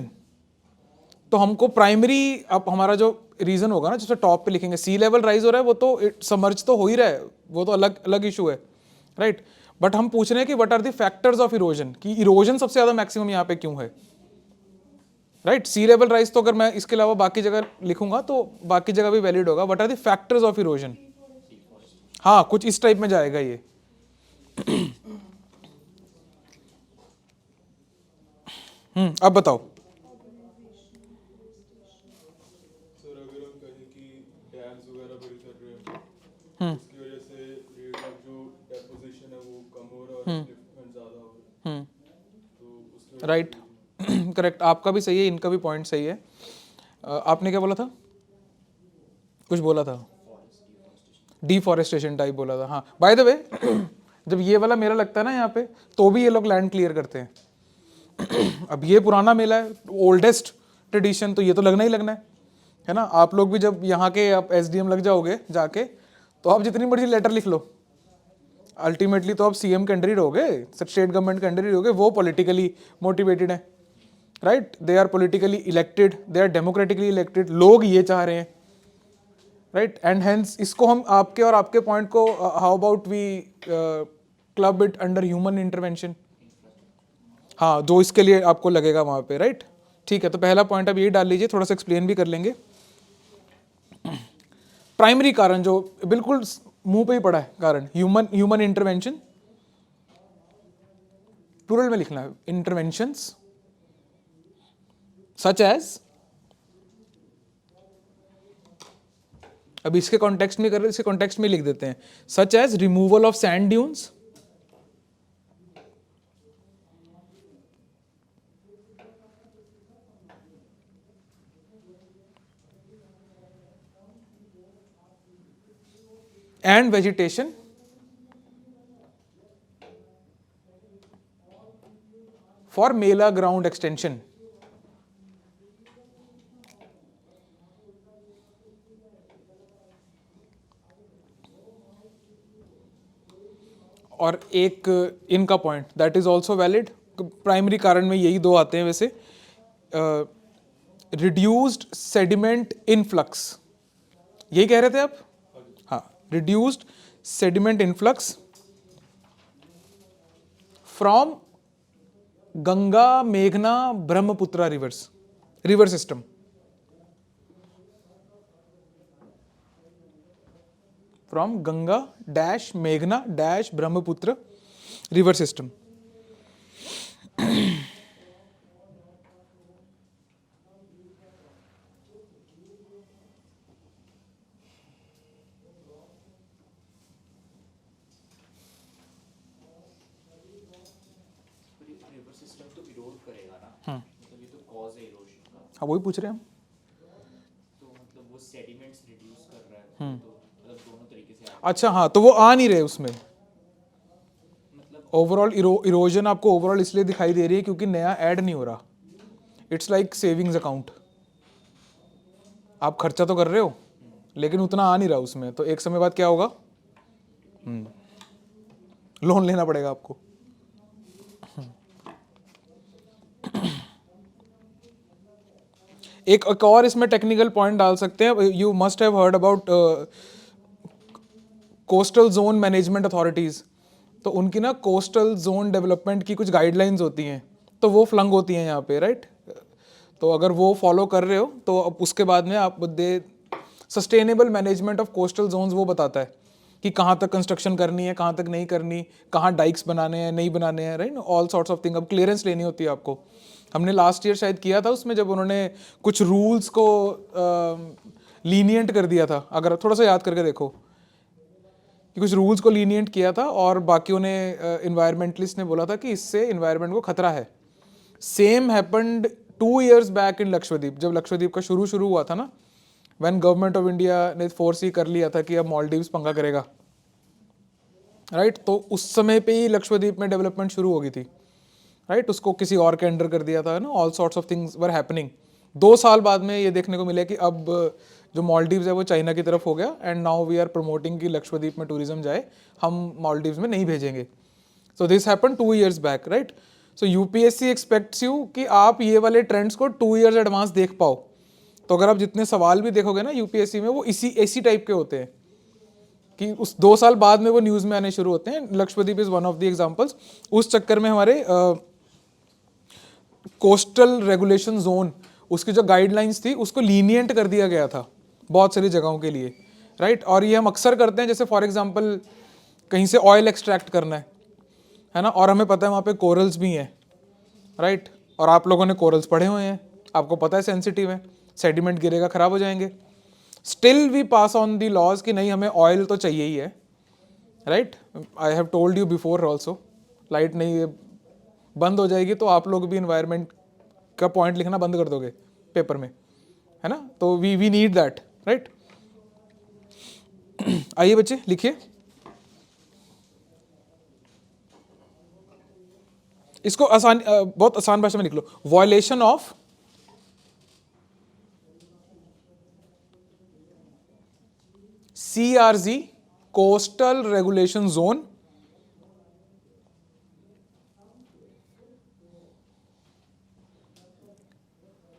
तो हमको प्राइमरी, अब हमारा जो रीजन होगा ना, जिससे टॉप पे लिखेंगे सी लेवल राइज हो रहा है, वो तो समर्ज तो हो ही रहा है, वो तो अलग अलग इशू है, राइट। बट हम पूछ रहे हैं कि what are the factors of erosion, कि इरोजन सबसे ज्यादा मैक्सिमम यहाँ पे क्यों है, राइट। सी लेवल राइज तो अगर मैं इसके अलावा बाकी जगह लिखूंगा तो बाकी जगह भी वैलिड होगा। What are the factors of erosion, हाँ कुछ इस टाइप में जाएगा ये। अब बताओ। सर अगर हम कहें कि डैम्स वगैरह बिल्ड कर रहे हैं, उसकी वजह से रेट ऑफ जो डेपोजिशन है वो कम हो रहा है और अपलिफ्टमेंट ज़्यादा हो रहा है, तो उसकी राइट, करेक्ट, आपका भी सही है, इनका भी पॉइंट सही है। आपने क्या बोला था? कुछ बोला था, डिफॉरेस्टेशन टाइप बोला था। हाँ, बाय द वे जब ये वाला मेला लगता है ना यहाँ पे, तो भी ये लोग लैंड क्लियर करते हैं। अब ये पुराना मेला है, ओल्डेस्ट ट्रेडिशन, तो ये तो लगना ही लगना है ना। आप लोग भी जब यहाँ के आप SDM लग जाओगे जाके, तो आप जितनी मर्जी लेटर लिख लो, अल्टीमेटली तो आप CM कैंडिडेट हो गए, स्टेट गवर्नमेंट कैंडिडेट हो गए, वो पॉलिटिकली मोटिवेटेड है, right. They are politically elected, they are democratically elected, लोग ये चाह रहे हैं, राइट। एंड हेंस इसको हम आपके और आपके पॉइंट को how about we club it under human intervention, हाँ जो इसके लिए आपको लगेगा वहां पे, राइट। ठीक है, तो पहला पॉइंट आप यही डाल लीजिए, थोड़ा सा एक्सप्लेन भी कर लेंगे। प्राइमरी कारण जो बिल्कुल मुंह पे ही पड़ा है कारण, ह्यूमन इंटरवेंशन, प्लूरल में लिखना है, इंटरवेंशंस सच एज, अब इसके कॉन्टेक्स्ट में कर रहे, इसके कॉन्टेक्स्ट में लिख देते हैं, such as removal of sand dunes, and vegetation for Mela ground extension. और एक इनका point that is also valid, primary कारण में यही दो आते हैं वैसे, रिड्यूस्ड सेडिमेंट इनफ्लक्स, यही कह रहे थे आप? हाँ, reduced sediment influx from Ganga मेघना Brahmaputra river system, from Ganga dash मेघना dash Brahmaputra river system. River system तो इरोड करेगा ना, मतलब ये तो कॉज है इरोजन का, हाँ वही पूछ रहे हैं हम। तो मतलब वो सेडिमेंट्स रिड्यूस कर रहा है, तो मतलब दोनों तरीके से अच्छा हाँ, तो वो आ नहीं रहे उसमें, मतलब ओवरऑल इरोजन आपको ओवरऑल इसलिए दिखाई दे रही है क्योंकि नया ऐड नहीं हो रहा। इट्स लाइक सेविंग्स अकाउंट, आप खर्चा तो कर रहे हो लेकिन उतना आ नहीं रहा उसमें, तो एक समय बाद क्या होगा, लोन लेना पड़ेगा आपको। एक और इसमें टेक्निकल पॉइंट डाल सकते हैं, you must have heard about coastal zone management authorities, तो उनकी ना कोस्टल जोन डेवलपमेंट की कुछ गाइडलाइंस होती हैं, तो वो फ्लंग होती हैं यहाँ पे, राइट। तो अगर वो फॉलो कर रहे हो तो अब उसके बाद में आप दे sustainable management of coastal zones वो बताता है कि कहाँ तक कंस्ट्रक्शन करनी है, कहाँ तक नहीं करनी, कहाँ डाइक्स बनाने हैं नहीं बनाने हैं, right, all sorts of thing. अब क्लियरेंस लेनी होती है आपको, हमने लास्ट ईयर शायद किया था उसमें, जब उन्होंने कुछ रूल्स को लीनियंट कर दिया था, अगर थोड़ा सा याद करके देखो कि कुछ रूल्स को लीनियंट किया था और बाकियों ने इन्वायरमेंटलिस्ट ने बोला था कि इससे इन्वायरमेंट को खतरा है। Same happened 2 years back in Lakshadweep, जब लक्षद्वीप का शुरू हुआ था ना, व्हेन गवर्नमेंट ऑफ इंडिया ने फोर्स ही कर लिया था कि अब मालदीव्स पंगा करेगा, राइट तो उस समय पे ही लक्षद्वीप में डेवलपमेंट शुरू हो गई थी, राइट उसको किसी और के अंडर कर दिया था ना, all sorts of things were happening. 2 साल बाद में ये देखने को मिला कि अब जो मालदीव्स है वो चाइना की तरफ हो गया, and now we are promoting कि लक्षद्वीप में टूरिज्म जाए, हम मालदीव्स में नहीं भेजेंगे। So this happen 2 years back, right. So UPSC aspects you कि आप ये वाले ट्रेंड्स को 2 years एडवांस देख पाओ। तो अगर आप जितने सवाल भी देखोगे ना यूपीएससी में, वो इसी टाइप के होते हैं कि उस 2 साल बाद में वो न्यूज़ में आने शुरू होते हैं। Lakshadweep is one of the examples. उस चक्कर में हमारे कोस्टल रेगुलेशन जोन, उसकी जो गाइडलाइंस थी उसको लीनियंट कर दिया गया था बहुत सारी जगहों के लिए, राइट। और ये हम अक्सर करते हैं, जैसे फॉर एग्जांपल कहीं से ऑयल एक्सट्रैक्ट करना है ना, और हमें पता है वहाँ पे कोरल्स भी हैं, राइट। और आप लोगों ने कोरल्स पढ़े हुए हैं, आपको पता है सेंसिटिव है, सेडिमेंट गिरेगा, खराब हो जाएंगे। Still we pass on the laws कि नहीं, हमें ऑयल तो चाहिए ही है, right. I have told you before also, light नहीं बंद हो जाएगी तो आप लोग भी इन्वायरमेंट का पॉइंट लिखना बंद कर दोगे पेपर में, है ना। तो वी नीड दैट, राइट। आइए बच्चे लिखिए, इसको आसान, बहुत आसान भाषा में लिख लो। Violation of CRZ, coastal regulation zone,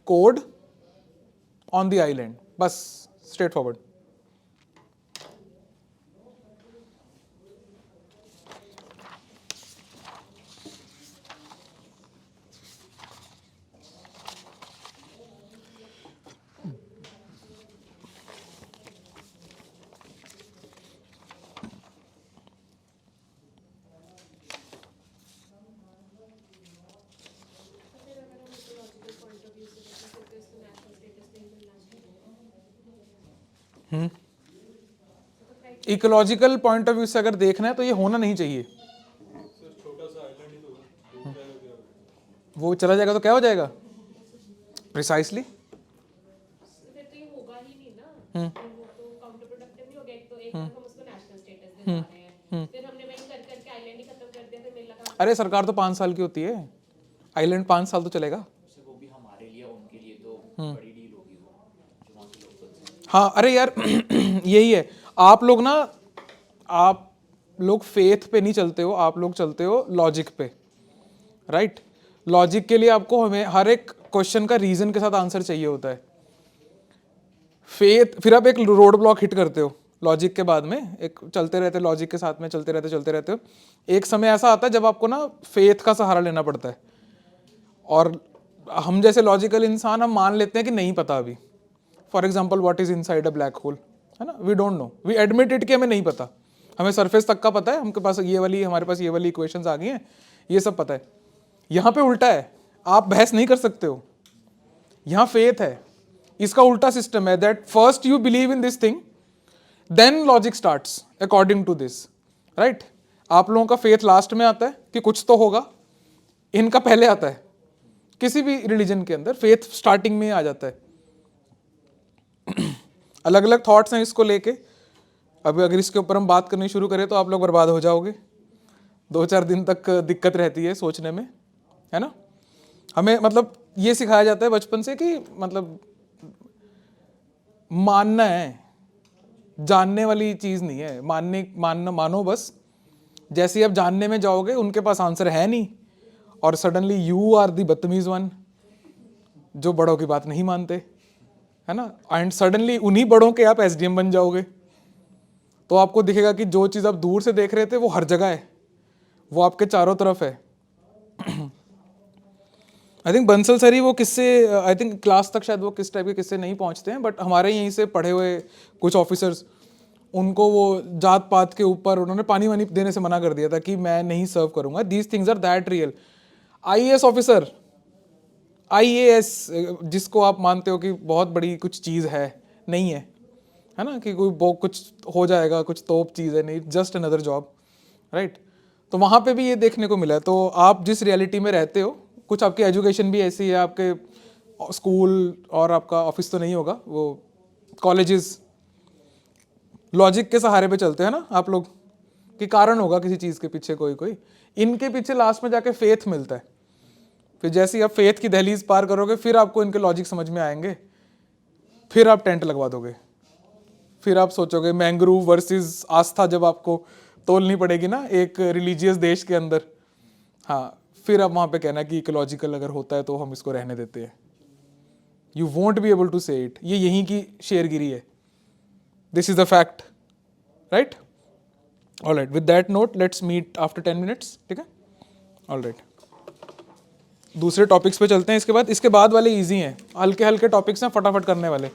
code on the island, बस straightforward. Ecological point of view से अगर देखना है तो ये होना नहीं चाहिए। सर छोटा सा आइलैंड ही तो है, डूब जाएगा क्या? वो चला जाएगा तो क्या हो जाएगा? प्रिसाइसली फिर तो ये होगा ही नहीं ना, फिर वो तो काउंटर प्रोडक्टिव नहीं हो गया। एक तो एक तरफ हम उसको नेशनल स्टेटस दे रहे हैं, फिर हमने वही कर करके आइलैंड ही खत्म कर दिया, फिर मेला कहाँ? अरे सरकार तो 5 साल की होती है, आइलैंड 5 साल तो चलेगा। सर वो भी हमारे लिए, उनके लिए तो बड़ी डील होगी वो, जो वहाँ के लोकल्स हैं। हाँ अरे यार यही है, आप लोग ना, आप लोग फेथ पे नहीं चलते हो, आप लोग चलते हो लॉजिक पे, राइट। लॉजिक के लिए आपको हमें हर एक क्वेश्चन का रीजन के साथ आंसर चाहिए होता है। फेथ, फिर आप एक रोड ब्लॉक हिट करते हो लॉजिक के बाद में, एक चलते रहते लॉजिक के साथ में चलते रहते हो। एक समय ऐसा आता है जब आपको ना फेथ का सहारा लेना पड़ता है, और हम जैसे लॉजिकल इंसान हम मान लेते हैं कि नहीं पता अभी। For example what is inside a black hole, है ना, we don't know, we admit it कि हमें नहीं पता, हमें सरफेस तक का पता है, हमारे पास ये वाली इक्वेशंस आ गई हैं, ये सब पता है। यहाँ पे उल्टा है, आप बहस नहीं कर सकते हो, यहाँ फेथ है। इसका उल्टा सिस्टम है, that first you believe in this thing then logic starts according to this, right. आप लोगों का फेथ लास्ट में आता है कि कुछ तो होगा, इनका पहले आता है। किसी भी रिलीजन के अंदर फेथ स्टार्टिंग में आ जाता है। अलग अलग थॉट्स हैं इसको लेके, अब अगर इसके ऊपर हम बात करनी शुरू करें तो आप लोग बर्बाद हो जाओगे। 2-4 दिन तक दिक्कत रहती है सोचने में, है ना। हमें मतलब ये सिखाया जाता है बचपन से कि मतलब मानना है, जानने वाली चीज़ नहीं है। मानो बस। जैसे ही आप जानने में जाओगे, उनके पास आंसर है नहीं, और सडनली यू आर दी बदतमीज वन, जो बड़ों की बात नहीं मानते, है ना। एंड सडनली उन्हीं बड़ों के आप SDM बन जाओगे। तो आपको दिखेगा कि जो चीज़ आप दूर से देख रहे थे वो हर जगह है, वो आपके चारों तरफ है। आई थिंक बंसल सर ही वो किस्से, आई थिंक क्लास तक शायद वो किस टाइप के किस्से नहीं पहुंचते हैं, बट हमारे यहीं से पढ़े हुए कुछ ऑफिसर्स, उनको वो जात पात के ऊपर उन्होंने पानी वानी देने से मना कर दिया था कि मैं नहीं सर्व करूंगा। These things are that real. IAS officer, IAS जिसको आप मानते हो कि बहुत बड़ी कुछ चीज़ है, नहीं है ना, कि कोई कुछ हो जाएगा, कुछ तोप चीज़ है, नहीं, जस्ट अनदर जॉब, राइट। तो वहाँ पे भी ये देखने को मिला है। तो आप जिस रियलिटी में रहते हो, कुछ आपकी एजुकेशन भी ऐसी है, आपके स्कूल और आपका ऑफिस तो नहीं होगा, वो कॉलेजेस लॉजिक के सहारे पे चलते हैं ना आप लोग। कि कारण होगा किसी चीज़ के पीछे कोई कोई, इनके पीछे लास्ट में जाके फेथ मिलता है। फिर जैसे ही आप फेथ की दहलीज पार करोगे फिर आपको इनके लॉजिक समझ में आएंगे, फिर आप टेंट लगवा दोगे, फिर आप सोचोगे मैंग्रोव वर्सेस आस्था जब आपको तोलनी पड़ेगी ना एक रिलीजियस देश के अंदर, हाँ फिर आप वहाँ पे कहना कि इकोलॉजिकल अगर होता है तो हम इसको रहने देते हैं। You won't be able to say it, ये यहीं की शेरगिरी है, this is a fact, right? All right, with that note let's meet after 10 minutes, ठीक है? ऑल राइट, दूसरे टॉपिक्स पे चलते हैं इसके बाद वाले इजी हैं, हल्के हल्के टॉपिक्स हैं, फटाफट करने वाले।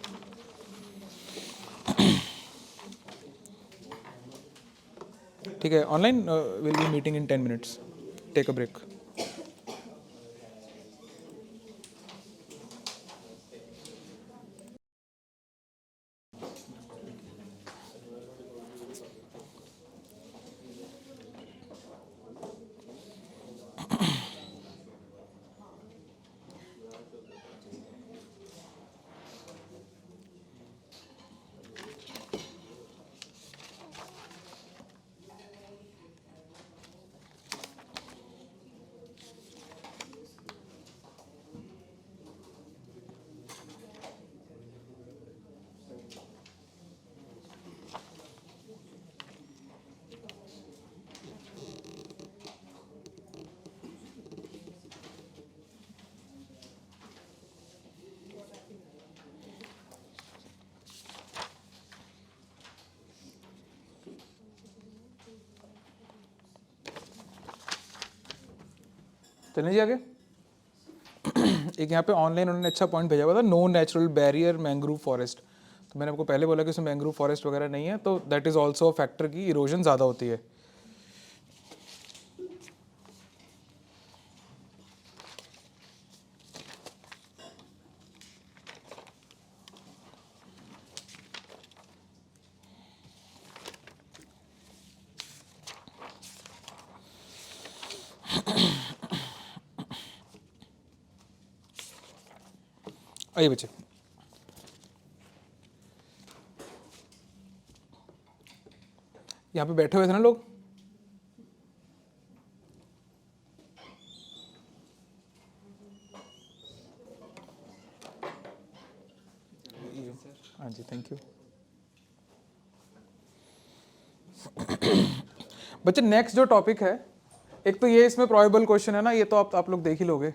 ठीक है, online will be meeting in 10 minutes, take a break. चलें जी आगे। एक यहाँ पे ऑनलाइन उन्होंने अच्छा पॉइंट भेजा हुआ था, no natural barrier mangrove forest. तो मैंने आपको पहले बोला कि उसमें मैंग्रोव फॉरेस्ट वगैरह नहीं है, तो that is also a factor की इरोजन ज़्यादा होती है। आइए बच्चे, यहाँ पे बैठे हुए थे ना लोग, हाँ जी, थैंक यू बच्चे। नेक्स्ट जो टॉपिक है, एक तो ये इसमें प्रोबेबल क्वेश्चन है ना, ये तो आप लोग देख ही लोगे।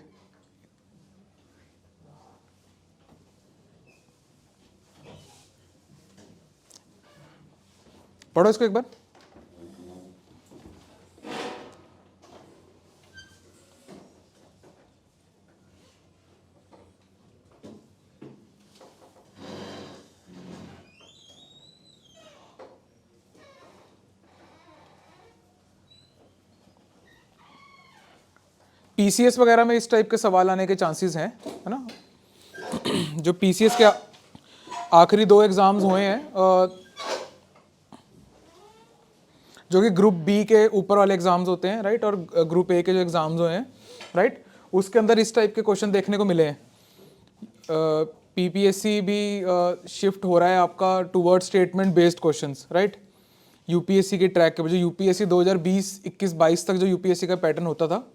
पढ़ो इसको एक बार। पीसीएस वगैरह में इस टाइप के सवाल आने के चांसेस हैं, है ना? जो पीसीएस के आखिरी 2 एग्जाम्स हुए हैं, जो कि ग्रुप बी के ऊपर वाले एग्जाम्स होते हैं, राइट, और ग्रुप ए के जो एग्जाम्स हुए हैं, राइट, उसके अंदर इस टाइप के क्वेश्चन देखने को मिले हैं। पीपीएससी भी शिफ्ट हो रहा है आपका toward statement based questions, right, UPSC के ट्रैक के वजह। यूपीएससी 2020, 21, 22 तक जो यूपीएससी का पैटर्न होता था,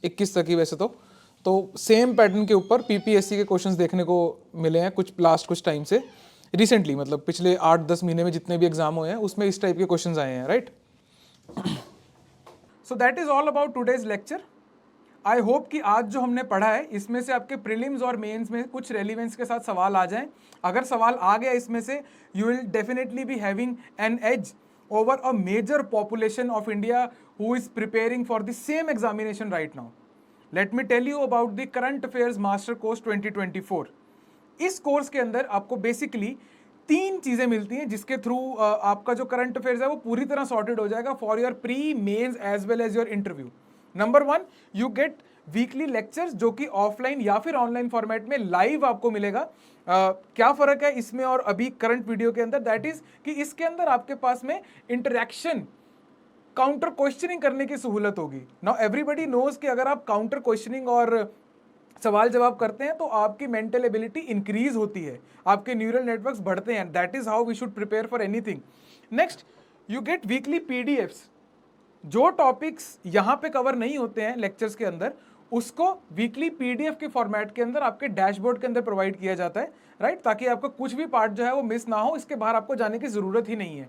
21 तक ही वैसे तो सेम पैटर्न के ऊपर पीपीएससी के क्वेश्चंस देखने को मिले हैं कुछ टाइम से, रिसेंटली, मतलब पिछले 8-10 महीने में जितने भी एग्जाम हुए हैं उसमें इस टाइप के क्वेश्चंस आए हैं, right. So that is all about today's lecture. I hope कि आज जो हमने पढ़ा है इसमें से आपके प्रीलिम्स और मेंस में कुछ रेलिवेंस के साथ सवाल आ जाएं। अगर सवाल आ गया इसमें से, you will definitely be having an edge over a major population of India who is preparing for the same examination right now. Let me tell you about the Current Affairs Master Course 2024. इस course के अंदर आपको basically 3 चीजें मिलती हैं जिसके through आपका जो करंट अफेयर्स है वो पूरी तरह सॉर्टेड हो जाएगा for your pre, mains as well as your interview. Number 1, you get weekly lectures जो कि ऑफलाइन या फिर ऑनलाइन फॉर्मेट में लाइव आपको मिलेगा। क्या फर्क है इसमें और अभी करंट वीडियो के अंदर, दैट इज कि इसके अंदर आपके पास में इंटरेक्शन, काउंटर क्वेश्चनिंग करने की सहूलत होगी। नाउ एवरीबडी नोज कि अगर आप काउंटर क्वेश्चनिंग और सवाल जवाब करते हैं तो आपकी मेंटल एबिलिटी इंक्रीज होती है, आपके न्यूरल नेटवर्क्स बढ़ते हैं। That is how we should prepare for anything. Next, you get weekly PDFs जो टॉपिक्स यहाँ पे कवर नहीं होते हैं लेक्चर्स के अंदर, उसको वीकली पीडीएफ के फॉर्मेट के अंदर आपके डैशबोर्ड के अंदर प्रोवाइड किया जाता है, राइट, ताकि आपका कुछ भी पार्ट जो है वो मिस ना हो, इसके बाहर आपको जाने की जरूरत ही नहीं है।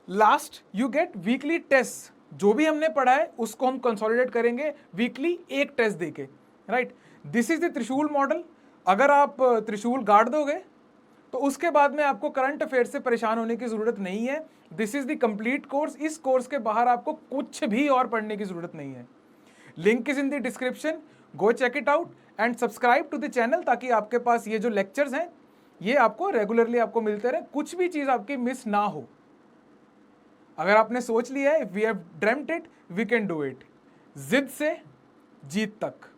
Last, you get weekly test, जो भी हमने पढ़ा है उसको हम कंसोलिडेट करेंगे वीकली एक टेस्ट देके, राइट। दिस इज द त्रिशूल मॉडल। अगर आप त्रिशूल गाड़ दोगे तो उसके बाद में आपको करंट अफेयर से परेशान होने की जरूरत नहीं है। This is the complete course. इस कोर्स के बाहर आपको कुछ भी और पढ़ने की जरूरत नहीं है। Link is in the description, go check it out and subscribe to the channel, ताकि आपके पास ये जो लेक्चर्स हैं ये आपको रेगुलरली आपको मिलते रहे, कुछ भी चीज आपकी मिस ना हो। अगर आपने सोच लिया है, if we have dreamed it we can do it. जिद से जीत तक।